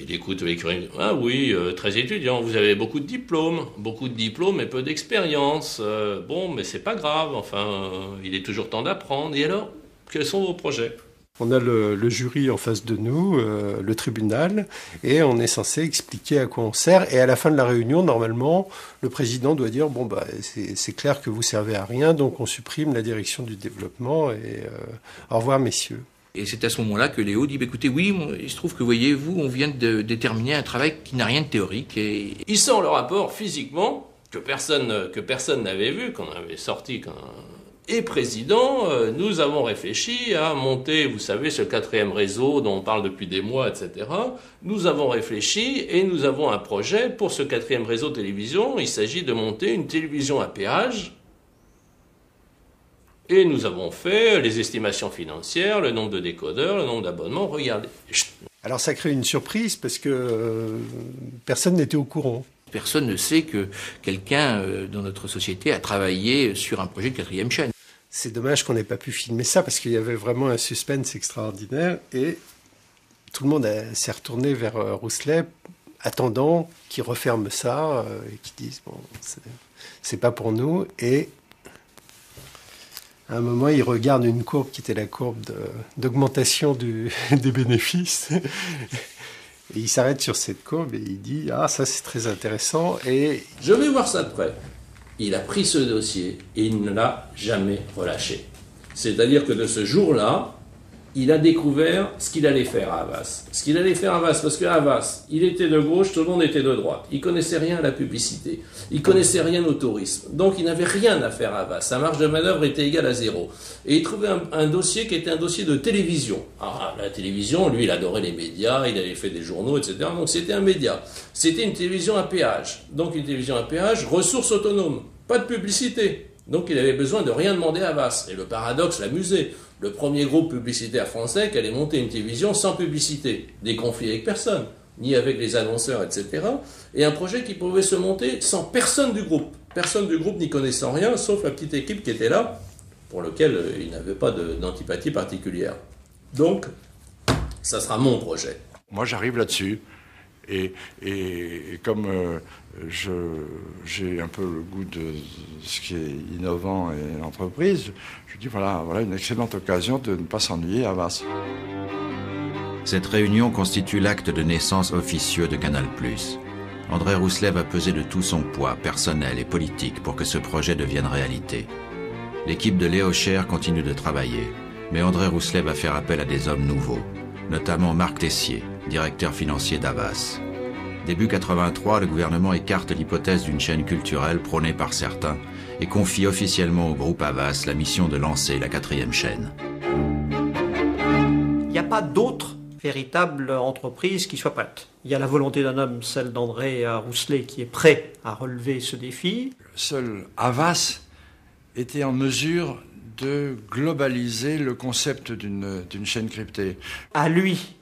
Il écoute les curriculums. Ah oui, très étudiant, vous avez beaucoup de diplômes et peu d'expérience. Bon, mais c'est pas grave, enfin, il est toujours temps d'apprendre. Et alors, quels sont vos projets ? On a le jury en face de nous, le tribunal, et on est censé expliquer à quoi on sert. Et à la fin de la réunion, normalement, le président doit dire, bon, bah, c'est clair que vous servez à rien, donc on supprime la direction du développement, et au revoir, messieurs. Et c'est à ce moment-là que Léo dit, bah, écoutez, oui, il se trouve que, voyez-vous, on vient de déterminer un travail qui n'a rien de théorique. Et... Il sort le rapport physiquement, que personne n'avait vu, qu'on avait sorti et président, nous avons réfléchi à monter, vous savez, ce 4e réseau dont on parle depuis des mois, etc. Nous avons réfléchi et nous avons un projet pour ce 4e réseau télévision. Il s'agit de monter une télévision à péage. Et nous avons fait les estimations financières, le nombre de décodeurs, le nombre d'abonnements. Regardez. Alors ça crée une surprise parce que personne n'était au courant. Personne ne sait que quelqu'un dans notre société a travaillé sur un projet de 4e chaîne. C'est dommage qu'on n'ait pas pu filmer ça parce qu'il y avait vraiment un suspense extraordinaire et tout le monde s'est retourné vers Rousselet attendant qu'il referme ça et qu'il dise bon, c'est pas pour nous. Et à un moment, il regarde une courbe qui était la courbe d'augmentation des bénéfices. Et il s'arrête sur cette courbe et il dit « Ah, ça c'est très intéressant. » Et je vais voir ça de près. Il a pris ce dossier et il ne l'a jamais relâché. C'est-à-dire que de ce jour-là, il a découvert ce qu'il allait faire à Havas. Ce qu'il allait faire à Havas, parce qu'à Havas, il était de gauche, tout le monde était de droite. Il connaissait rien à la publicité. Il connaissait rien au tourisme. Donc il n'avait rien à faire à Havas. Sa marge de manœuvre était égale à 0. Et il trouvait un dossier qui était un dossier de télévision. Ah, la télévision, lui, il adorait les médias, il avait fait des journaux, etc. Donc c'était un média. C'était une télévision à péage. Donc une télévision à péage, ressources autonomes. Pas de publicité. Donc il avait besoin de rien demander à Havas. Et le paradoxe l'amusait. Le premier groupe publicitaire français qui allait monter une télévision sans publicité. Des conflits avec personne, ni avec les annonceurs, etc. Et un projet qui pouvait se monter sans personne du groupe. Personne du groupe n'y connaissant rien, sauf la petite équipe qui était là, pour laquelle il n'avait pas d'antipathie particulière. Donc, ça sera mon projet. Moi, j'arrive là-dessus. Et comme j'ai un peu le goût de ce qui est innovant et l'entreprise, je dis voilà une excellente occasion de ne pas s'ennuyer à Havas. Cette réunion constitue l'acte de naissance officieux de Canal+. André Rousselet va peser de tout son poids personnel et politique pour que ce projet devienne réalité. L'équipe de Léo Cher continue de travailler, mais André Rousselet va faire appel à des hommes nouveaux, notamment Marc Tessier, directeur financier d'Havas. Début 83, le gouvernement écarte l'hypothèse d'une chaîne culturelle prônée par certains et confie officiellement au groupe Havas la mission de lancer la 4e chaîne. Il n'y a pas d'autre véritable entreprise qui soit prête. Il y a la volonté d'un homme, celle d'André Rousselet, qui est prêt à relever ce défi. Seul Havas était en mesure de globaliser le concept d'une chaîne cryptée. À lui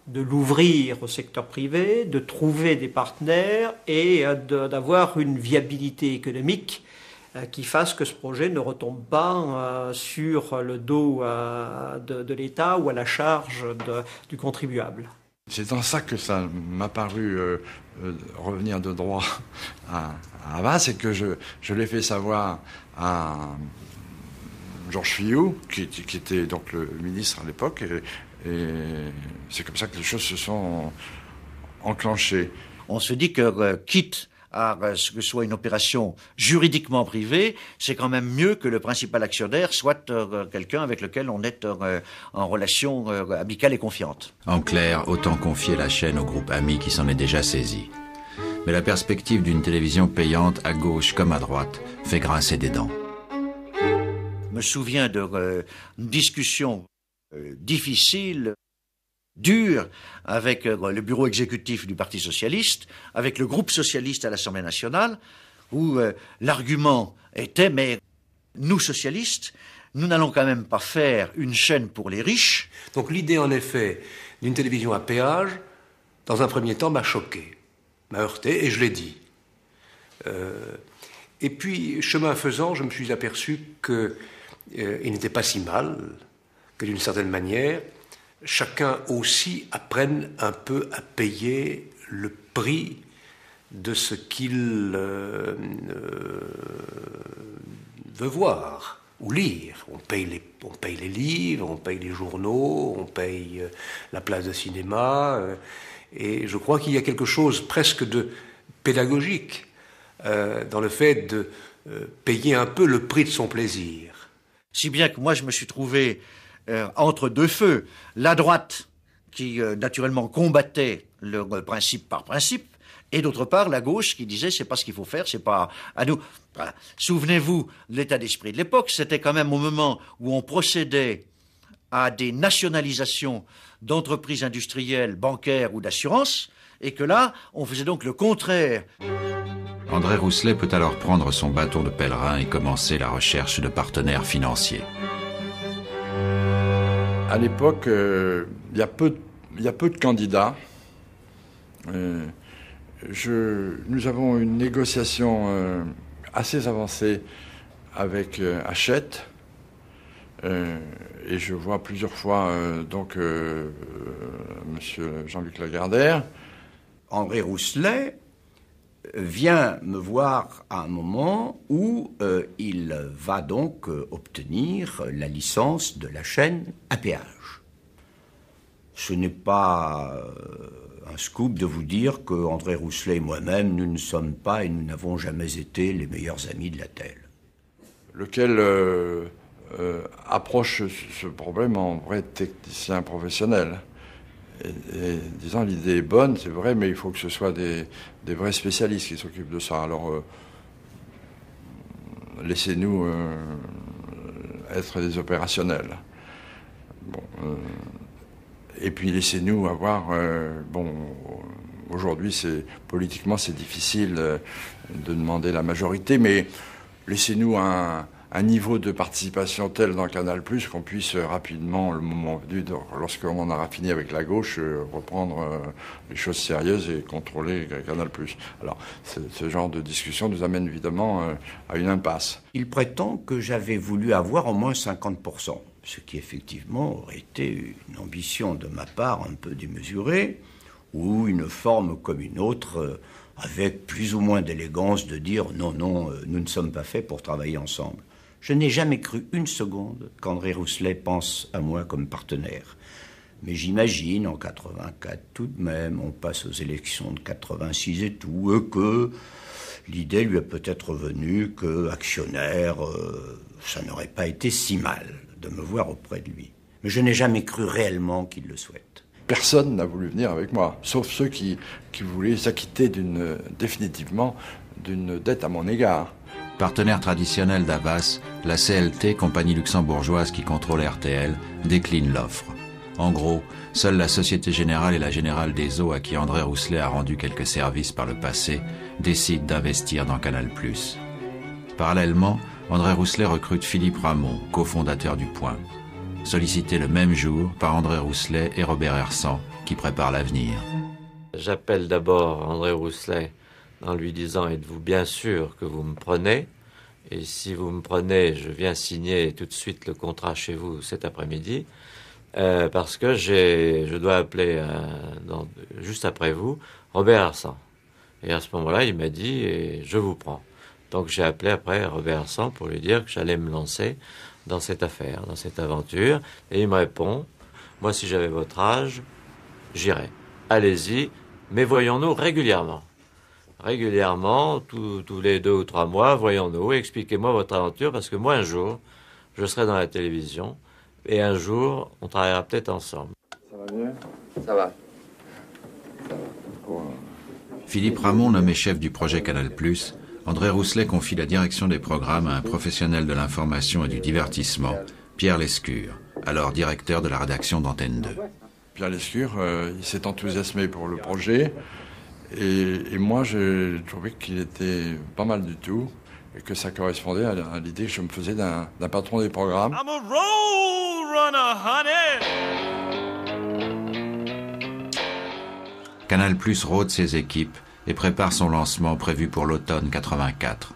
de l'ouvrir au secteur privé, de trouver des partenaires et d'avoir une viabilité économique qui fasse que ce projet ne retombe pas sur le dos de l'État ou à la charge du contribuable. C'est dans ça que ça m'a paru revenir de droit à Havas, et que je l'ai fait savoir à Georges Fillou, qui était donc le ministre à l'époque, et c'est comme ça que les choses se sont enclenchées. On se dit que quitte à ce que soit une opération juridiquement privée, c'est quand même mieux que le principal actionnaire soit quelqu'un avec lequel on est en relation amicale et confiante. En clair, autant confier la chaîne au groupe Ami qui s'en est déjà saisi. Mais la perspective d'une télévision payante à gauche comme à droite fait grincer des dents. Je me souviens d'une discussion difficile, dure, avec le bureau exécutif du Parti socialiste, avec le groupe socialiste à l'Assemblée nationale, où l'argument était, mais nous socialistes, nous n'allons quand même pas faire une chaîne pour les riches. Donc l'idée, en effet, d'une télévision à péage, dans un premier temps, m'a choqué, m'a heurté, et je l'ai dit. Et puis, chemin faisant, je me suis aperçu qu'il n'était pas si mal, que d'une certaine manière, chacun aussi apprenne un peu à payer le prix de ce qu'il veut voir ou lire. On paye les livres, on paye les journaux, on paye la place de cinéma. Et je crois qu'il y a quelque chose presque de pédagogique dans le fait de payer un peu le prix de son plaisir. Si bien que moi je me suis trouvé entre deux feux. La droite qui naturellement combattait le principe par principe, et d'autre part la gauche qui disait c'est pas ce qu'il faut faire, c'est pas à nous. Voilà. Souvenez-vous de l'état d'esprit de l'époque, c'était quand même au moment où on procédait à des nationalisations d'entreprises industrielles, bancaires ou d'assurances, et que là, on faisait donc le contraire. André Rousselet peut alors prendre son bâton de pèlerin et commencer la recherche de partenaires financiers. À l'époque, il y a peu de candidats. Nous avons une négociation assez avancée avec Hachette. Et je vois plusieurs fois monsieur Jean-Luc Lagardère. André Rousselet vient me voir à un moment où il va donc obtenir la licence de la chaîne à péage. Ce n'est pas un scoop de vous dire que André Rousselet et moi-même, nous ne sommes pas et nous n'avons jamais été les meilleurs amis de la telle. Lequel approche ce problème en vrai technicien professionnel. Et disons, l'idée est bonne, c'est vrai, mais il faut que ce soit des vrais spécialistes qui s'occupent de ça. Alors, laissez-nous être des opérationnels. Bon, et puis laissez-nous avoir... aujourd'hui, politiquement, c'est difficile de demander la majorité, mais laissez-nous un niveau de participation tel dans Canal+, qu'on puisse rapidement, le moment venu, lorsqu'on en aura fini avec la gauche, reprendre les choses sérieuses et contrôler Canal+. Alors, ce genre de discussion nous amène évidemment à une impasse. Il prétend que j'avais voulu avoir au moins 50%, ce qui effectivement aurait été une ambition de ma part un peu démesurée, ou une forme comme une autre, avec plus ou moins d'élégance de dire non, nous ne sommes pas faits pour travailler ensemble. Je n'ai jamais cru une seconde qu'André Rousselet pense à moi comme partenaire. Mais j'imagine, en 84 tout de même, on passe aux élections de 86 et tout, et que l'idée lui est peut-être revenue que, actionnaire, ça n'aurait pas été si mal de me voir auprès de lui. Mais je n'ai jamais cru réellement qu'il le souhaite. Personne n'a voulu venir avec moi, sauf ceux qui voulaient s'acquitter définitivement d'une dette à mon égard. Partenaire traditionnel d'Havas, la CLT, compagnie luxembourgeoise qui contrôle RTL, décline l'offre. En gros, seule la Société Générale et la Générale des Eaux, à qui André Rousselet a rendu quelques services par le passé, décident d'investir dans Canal+. Parallèlement, André Rousselet recrute Philippe Ramon, cofondateur du Point. Sollicité le même jour par André Rousselet et Robert Hersan, qui préparent l'avenir. J'appelle d'abord André Rousselet en lui disant « Êtes-vous bien sûr que vous me prenez ? Et si vous me prenez, je viens signer tout de suite le contrat chez vous cet après-midi, parce que je dois appeler, juste après vous, Robert Hersan. » Et à ce moment-là, il m'a dit « Je vous prends ». Donc j'ai appelé après Robert Hersan pour lui dire que j'allais me lancer dans cette affaire, dans cette aventure. Et il me répond « Moi, si j'avais votre âge, j'irais. Allez-y, mais voyons-nous régulièrement. Régulièrement, tous les 2 ou 3 mois, voyons-nous, expliquez-moi votre aventure, parce que moi, un jour, je serai dans la télévision, et un jour, on travaillera peut-être ensemble. » Ça va bien ? Ça va. Philippe Ramon, nommé chef du projet Canal+, André Rousselet confie la direction des programmes à un professionnel de l'information et du divertissement, Pierre Lescure, alors directeur de la rédaction d'Antenne 2. Pierre Lescure, il s'est enthousiasmé pour le projet, et moi j'ai trouvé qu'il était pas mal du tout, et que ça correspondait à l'idée que je me faisais d'un patron des programmes. I'm a road runner, honey. Canal+ rôde ses équipes et prépare son lancement prévu pour l'automne 84.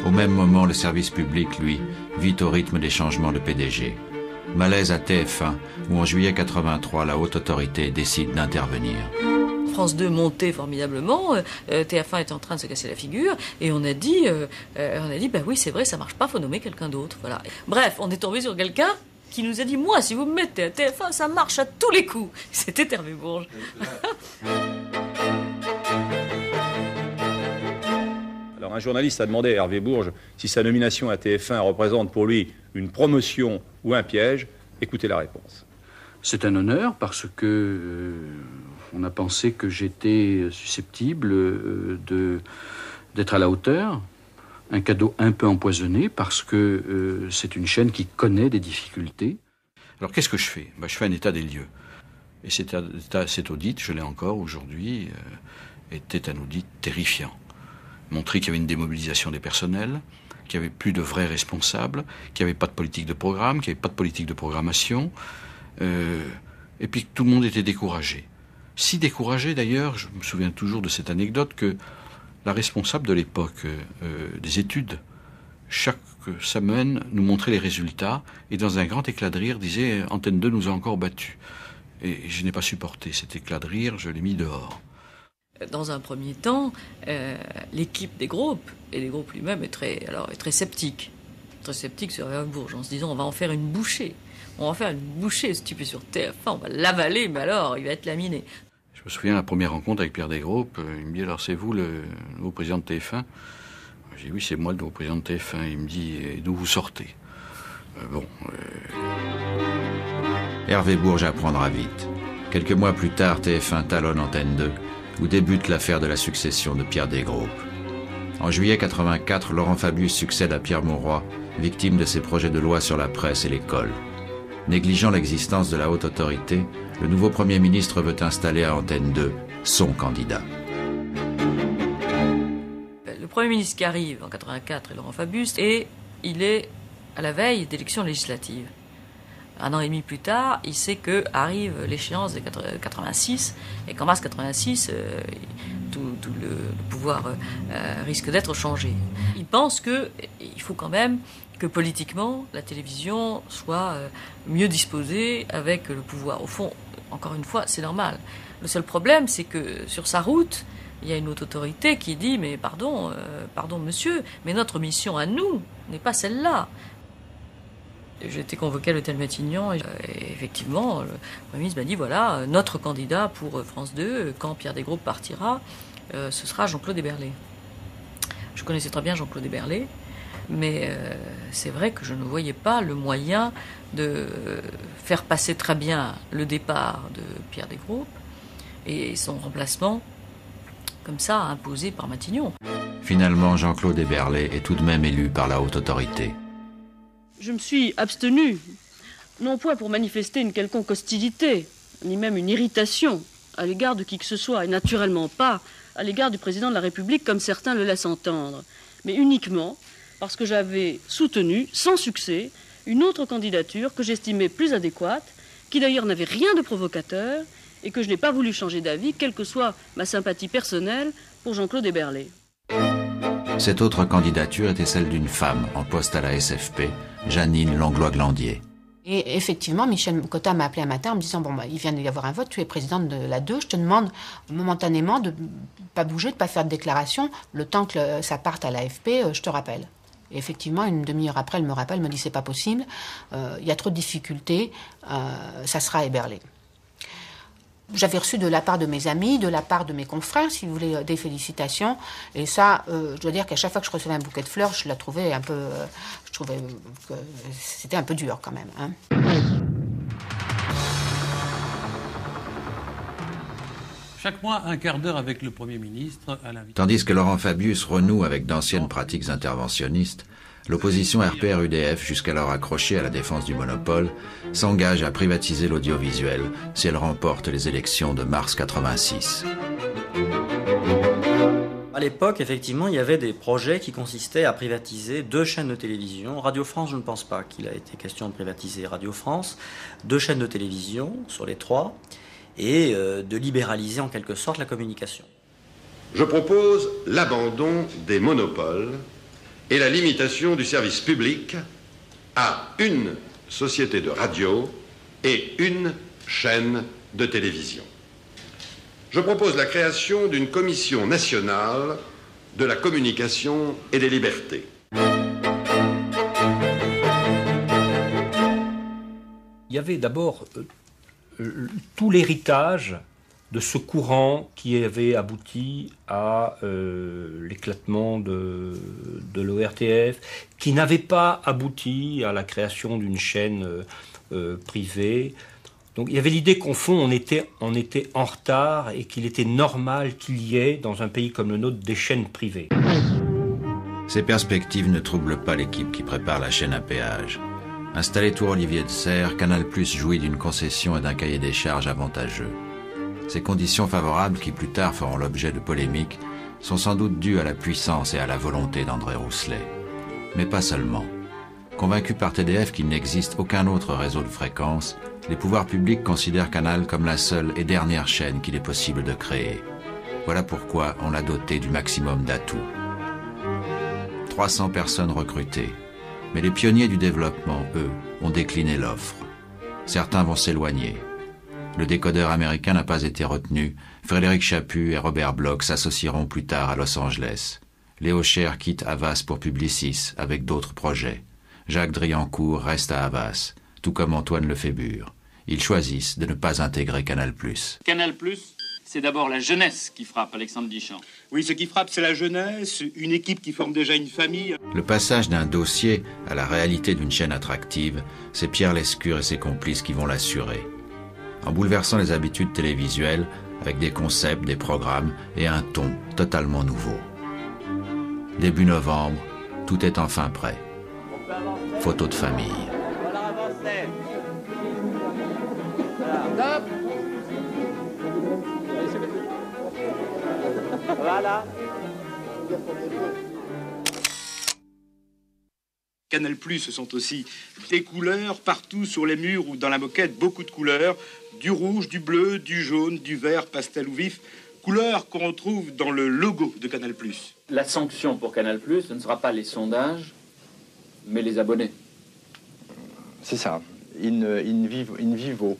Au même moment, le service public, lui, vit au rythme des changements de PDG. Malaise à TF1, où en juillet 83, la haute autorité décide d'intervenir. France 2 montait formidablement, TF1 était en train de se casser la figure, et on a dit, bah oui, c'est vrai, ça marche pas, faut nommer quelqu'un d'autre. Voilà. Bref, on est tombé sur quelqu'un qui nous a dit, moi, si vous me mettez à TF1, ça marche à tous les coups. C'était Hervé Bourges. Alors, un journaliste a demandé à Hervé Bourges si sa nomination à TF1 représente pour lui une promotion ou un piège. Écoutez la réponse. C'est un honneur parce que on a pensé que j'étais susceptible d'être à la hauteur. Un cadeau un peu empoisonné parce que c'est une chaîne qui connaît des difficultés. Alors qu'est-ce que je fais ? Je fais un état des lieux. Et cet audit, je l'ai encore aujourd'hui, était un audit terrifiant. Montrer qu'il y avait une démobilisation des personnels, qu'il n'y avait plus de vrais responsables, qu'il n'y avait pas de politique de programme, qu'il n'y avait pas de politique de programmation, et puis que tout le monde était découragé. Si découragé d'ailleurs, je me souviens toujours de cette anecdote, que la responsable de l'époque des études, chaque semaine, nous montrait les résultats, et dans un grand éclat de rire disait « Antenne 2 nous a encore battus ». Et je n'ai pas supporté cet éclat de rire, je l'ai mis dehors. Dans un premier temps, l'équipe des groupes, et les groupes lui-même, est très sceptique. Très sceptique sur Hervé Bourges, en se disant on va en faire une bouchée. On va en faire une bouchée, si tu peux, sur TF1, on va l'avaler, mais alors, il va être laminé. Je me souviens de la première rencontre avec Pierre Desgroupes, il me dit alors c'est vous le nouveau président de TF1 ? J'ai dit oui, c'est moi le nouveau président de TF1. Il me dit et d'où vous sortez ? Hervé Bourges apprendra vite. Quelques mois plus tard, TF1 talonne Antenne 2, où débute l'affaire de la succession de Pierre Desgroupes. En juillet 84, Laurent Fabius succède à Pierre Mauroy, victime de ses projets de loi sur la presse et l'école. Négligeant l'existence de la haute autorité, le nouveau Premier ministre veut installer à Antenne 2 son candidat. Le Premier ministre qui arrive en 84 est Laurent Fabius, et il est à la veille d'élections législatives. Un an et demi plus tard, il sait que arrive l'échéance de 86, et qu'en mars 86, tout le pouvoir risque d'être changé. Il pense qu'il faut quand même que politiquement, la télévision soit mieux disposée avec le pouvoir. Au fond, encore une fois, c'est normal. Le seul problème, c'est que sur sa route, il y a une haute autorité qui dit « Mais pardon monsieur, mais notre mission à nous n'est pas celle-là ». J'ai été convoqué à l'hôtel Matignon et effectivement, le Premier ministre m'a dit voilà, notre candidat pour France 2, quand Pierre Desgroupes partira, ce sera Jean-Claude Héberlé. Je connaissais très bien Jean-Claude Héberlé, mais c'est vrai que je ne voyais pas le moyen de faire passer très bien le départ de Pierre Desgroupes et son remplacement, comme ça, imposé par Matignon. Finalement, Jean-Claude Héberlé est tout de même élu par la haute autorité. Je me suis abstenue, non point pour manifester une quelconque hostilité, ni même une irritation à l'égard de qui que ce soit, et naturellement pas à l'égard du président de la République, comme certains le laissent entendre, mais uniquement parce que j'avais soutenu, sans succès, une autre candidature que j'estimais plus adéquate, qui d'ailleurs n'avait rien de provocateur, et que je n'ai pas voulu changer d'avis, quelle que soit ma sympathie personnelle pour Jean-Claude Héberlé. Cette autre candidature était celle d'une femme en poste à la SFP, Jeannine Langlois-Glandier. Et effectivement, Michel Cotta m'a appelé un matin en me disant il vient d'y avoir un vote, tu es présidente de la 2, je te demande momentanément de ne pas bouger, de ne pas faire de déclaration, le temps que ça parte à l'AFP, je te rappelle. Et effectivement, une demi-heure après, elle me rappelle, me dit c'est pas possible, il y a trop de difficultés, ça sera Héberlé. J'avais reçu de la part de mes amis, de la part de mes confrères, si vous voulez, des félicitations. Et ça, je dois dire qu'à chaque fois que je recevais un bouquet de fleurs, je la trouvais un peu... je trouvais que c'était un peu dur quand même. Hein. Chaque mois, un quart d'heure avec le Premier ministre à l'invitation. Tandis que Laurent Fabius renoue avec d'anciennes pratiques interventionnistes, l'opposition RPR-UDF, jusqu'alors accrochée à la défense du monopole, s'engage à privatiser l'audiovisuel si elle remporte les élections de mars 86. À l'époque, effectivement, il y avait des projets qui consistaient à privatiser 2 chaînes de télévision. Radio France, je ne pense pas qu'il a été question de privatiser Radio France. 2 chaînes de télévision sur les 3 et de libéraliser en quelque sorte la communication. Je propose l'abandon des monopoles et la limitation du service public à une société de radio et une chaîne de télévision. Je propose la création d'une commission nationale de la communication et des libertés. Il y avait d'abord tout l'héritage de ce courant qui avait abouti à l'éclatement de l'ORTF, qui n'avait pas abouti à la création d'une chaîne privée. Donc il y avait l'idée qu'au fond on était en retard et qu'il était normal qu'il y ait dans un pays comme le nôtre des chaînes privées. Ces perspectives ne troublent pas l'équipe qui prépare la chaîne à péage. Installé tour Olivier de Serres, Canal+ jouit d'une concession et d'un cahier des charges avantageux. Ces conditions favorables, qui plus tard feront l'objet de polémiques, sont sans doute dues à la puissance et à la volonté d'André Rousselet. Mais pas seulement. Convaincus par TDF qu'il n'existe aucun autre réseau de fréquences, les pouvoirs publics considèrent Canal comme la seule et dernière chaîne qu'il est possible de créer. Voilà pourquoi on l'a doté du maximum d'atouts. 300 personnes recrutées. Mais les pionniers du développement, eux, ont décliné l'offre. Certains vont s'éloigner. Le décodeur américain n'a pas été retenu. Frédéric Chaput et Robert Bloch s'associeront plus tard à Los Angeles. Léo Cher quitte Havas pour Publicis avec d'autres projets. Jacques Driancourt reste à Havas, tout comme Antoine Lefébure. Ils choisissent de ne pas intégrer Canal+. Canal+, c'est d'abord la jeunesse qui frappe, Alexandre Duchamp. Oui, ce qui frappe, c'est la jeunesse, une équipe qui forme déjà une famille. Le passage d'un dossier à la réalité d'une chaîne attractive, c'est Pierre Lescure et ses complices qui vont l'assurer. En bouleversant les habitudes télévisuelles, avec des concepts, des programmes et un ton totalement nouveau. Début novembre, tout est enfin prêt. Photo de famille. Voilà. Canal+, ce sont aussi des couleurs partout sur les murs ou dans la moquette, beaucoup de couleurs, du rouge, du bleu, du jaune, du vert, pastel ou vif, couleurs qu'on retrouve dans le logo de Canal+. La sanction pour Canal+, ce ne sera pas les sondages, mais les abonnés. C'est ça. In vivo,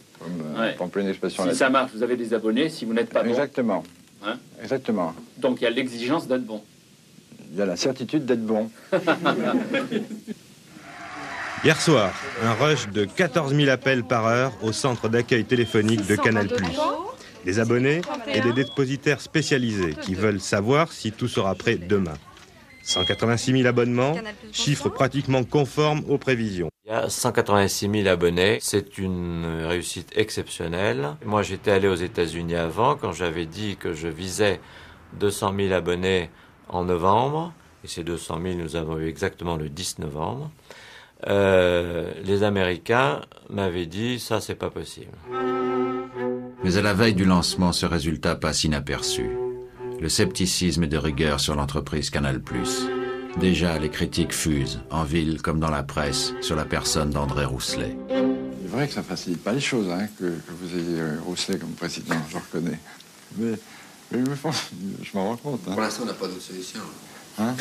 comme plein d'expressions. Si ça marche, vous avez des abonnés. Si vous n'êtes pas bon... Exactement. Hein? Exactement. Donc il y a l'exigence d'être bon. Il y a la certitude d'être bon. Hier soir, un rush de 14 000 appels par heure au centre d'accueil téléphonique de Canal+. Des abonnés et des dépositaires spécialisés qui veulent savoir si tout sera prêt demain. 186 000 abonnements, chiffre pratiquement conforme aux prévisions. Il y a 186 000 abonnés, c'est une réussite exceptionnelle. Moi, j'étais allé aux États-Unis avant, quand j'avais dit que je visais 200 000 abonnés en novembre, et ces 200 000, nous avons eu exactement le 10 novembre. Les Américains m'avaient dit, ça, c'est pas possible. Mais à la veille du lancement, ce résultat passe inaperçu. Le scepticisme est de rigueur sur l'entreprise Canal+. Déjà, les critiques fusent, en ville comme dans la presse, sur la personne d'André Rousselet. C'est vrai que ça ne facilite pas les choses, hein, que vous ayez Rousselet comme président, je reconnais. Mais je m'en rends compte. Hein. Pour l'instant, on n'a pas d'autre solution. Hein?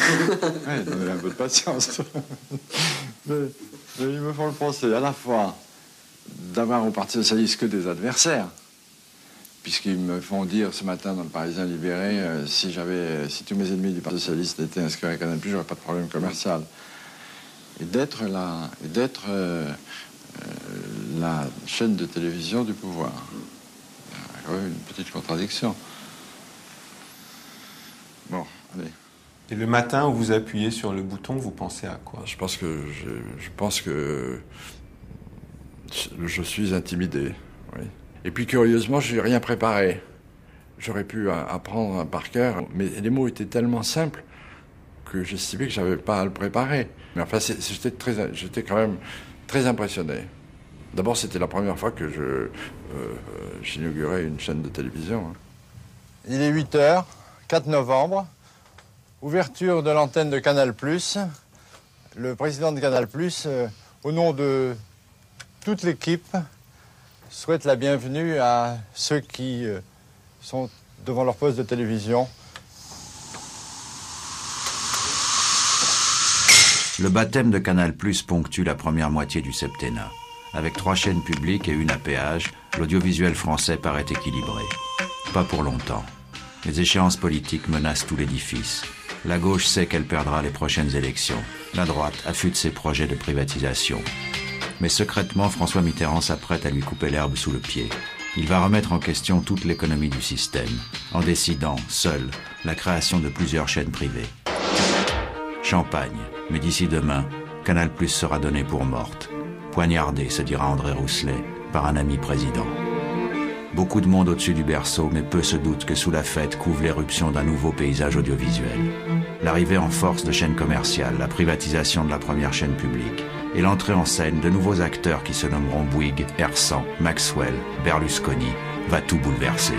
Oui, donnez un peu de patience. mais ils me font le procès à la fois d'avoir au Parti socialiste que des adversaires, puisqu'ils me font dire ce matin dans le Parisien libéré, si tous mes ennemis du Parti socialiste étaient inscrits à Canal+, j'aurais pas de problème commercial. Et d'être la chaîne de télévision du pouvoir. Il y a une petite contradiction. Bon, allez. Et le matin où vous appuyez sur le bouton, vous pensez à quoi? Je pense que je suis intimidé, oui. Et puis, curieusement, je n'ai rien préparé. J'aurais pu apprendre par cœur, mais les mots étaient tellement simples que j'estimais que je n'avais pas à le préparer. Mais enfin, j'étais quand même très impressionné. D'abord, c'était la première fois que j'inaugurais une chaîne de télévision. Hein. Il est 8h, 4 novembre, ouverture de l'antenne de Canal+. Le président de Canal+, au nom de toute l'équipe, souhaite la bienvenue à ceux qui sont devant leur poste de télévision. Le baptême de Canal+ ponctue la première moitié du septennat. Avec 3 chaînes publiques et une à péage, l'audiovisuel français paraît équilibré. Pas pour longtemps. Les échéances politiques menacent tout l'édifice. La gauche sait qu'elle perdra les prochaines élections. La droite affûte ses projets de privatisation. Mais secrètement, François Mitterrand s'apprête à lui couper l'herbe sous le pied. Il va remettre en question toute l'économie du système, en décidant, seul, la création de plusieurs chaînes privées. Champagne, mais d'ici demain, Canal+ sera donné pour morte. Poignardé, se dira André Rousselet, par un ami président. Beaucoup de monde au-dessus du berceau, mais peu se doutent que sous la fête couvre l'éruption d'un nouveau paysage audiovisuel. L'arrivée en force de chaînes commerciales, la privatisation de la première chaîne publique, et l'entrée en scène de nouveaux acteurs qui se nommeront Bouygues, Hersant, Maxwell, Berlusconi, va tout bouleverser.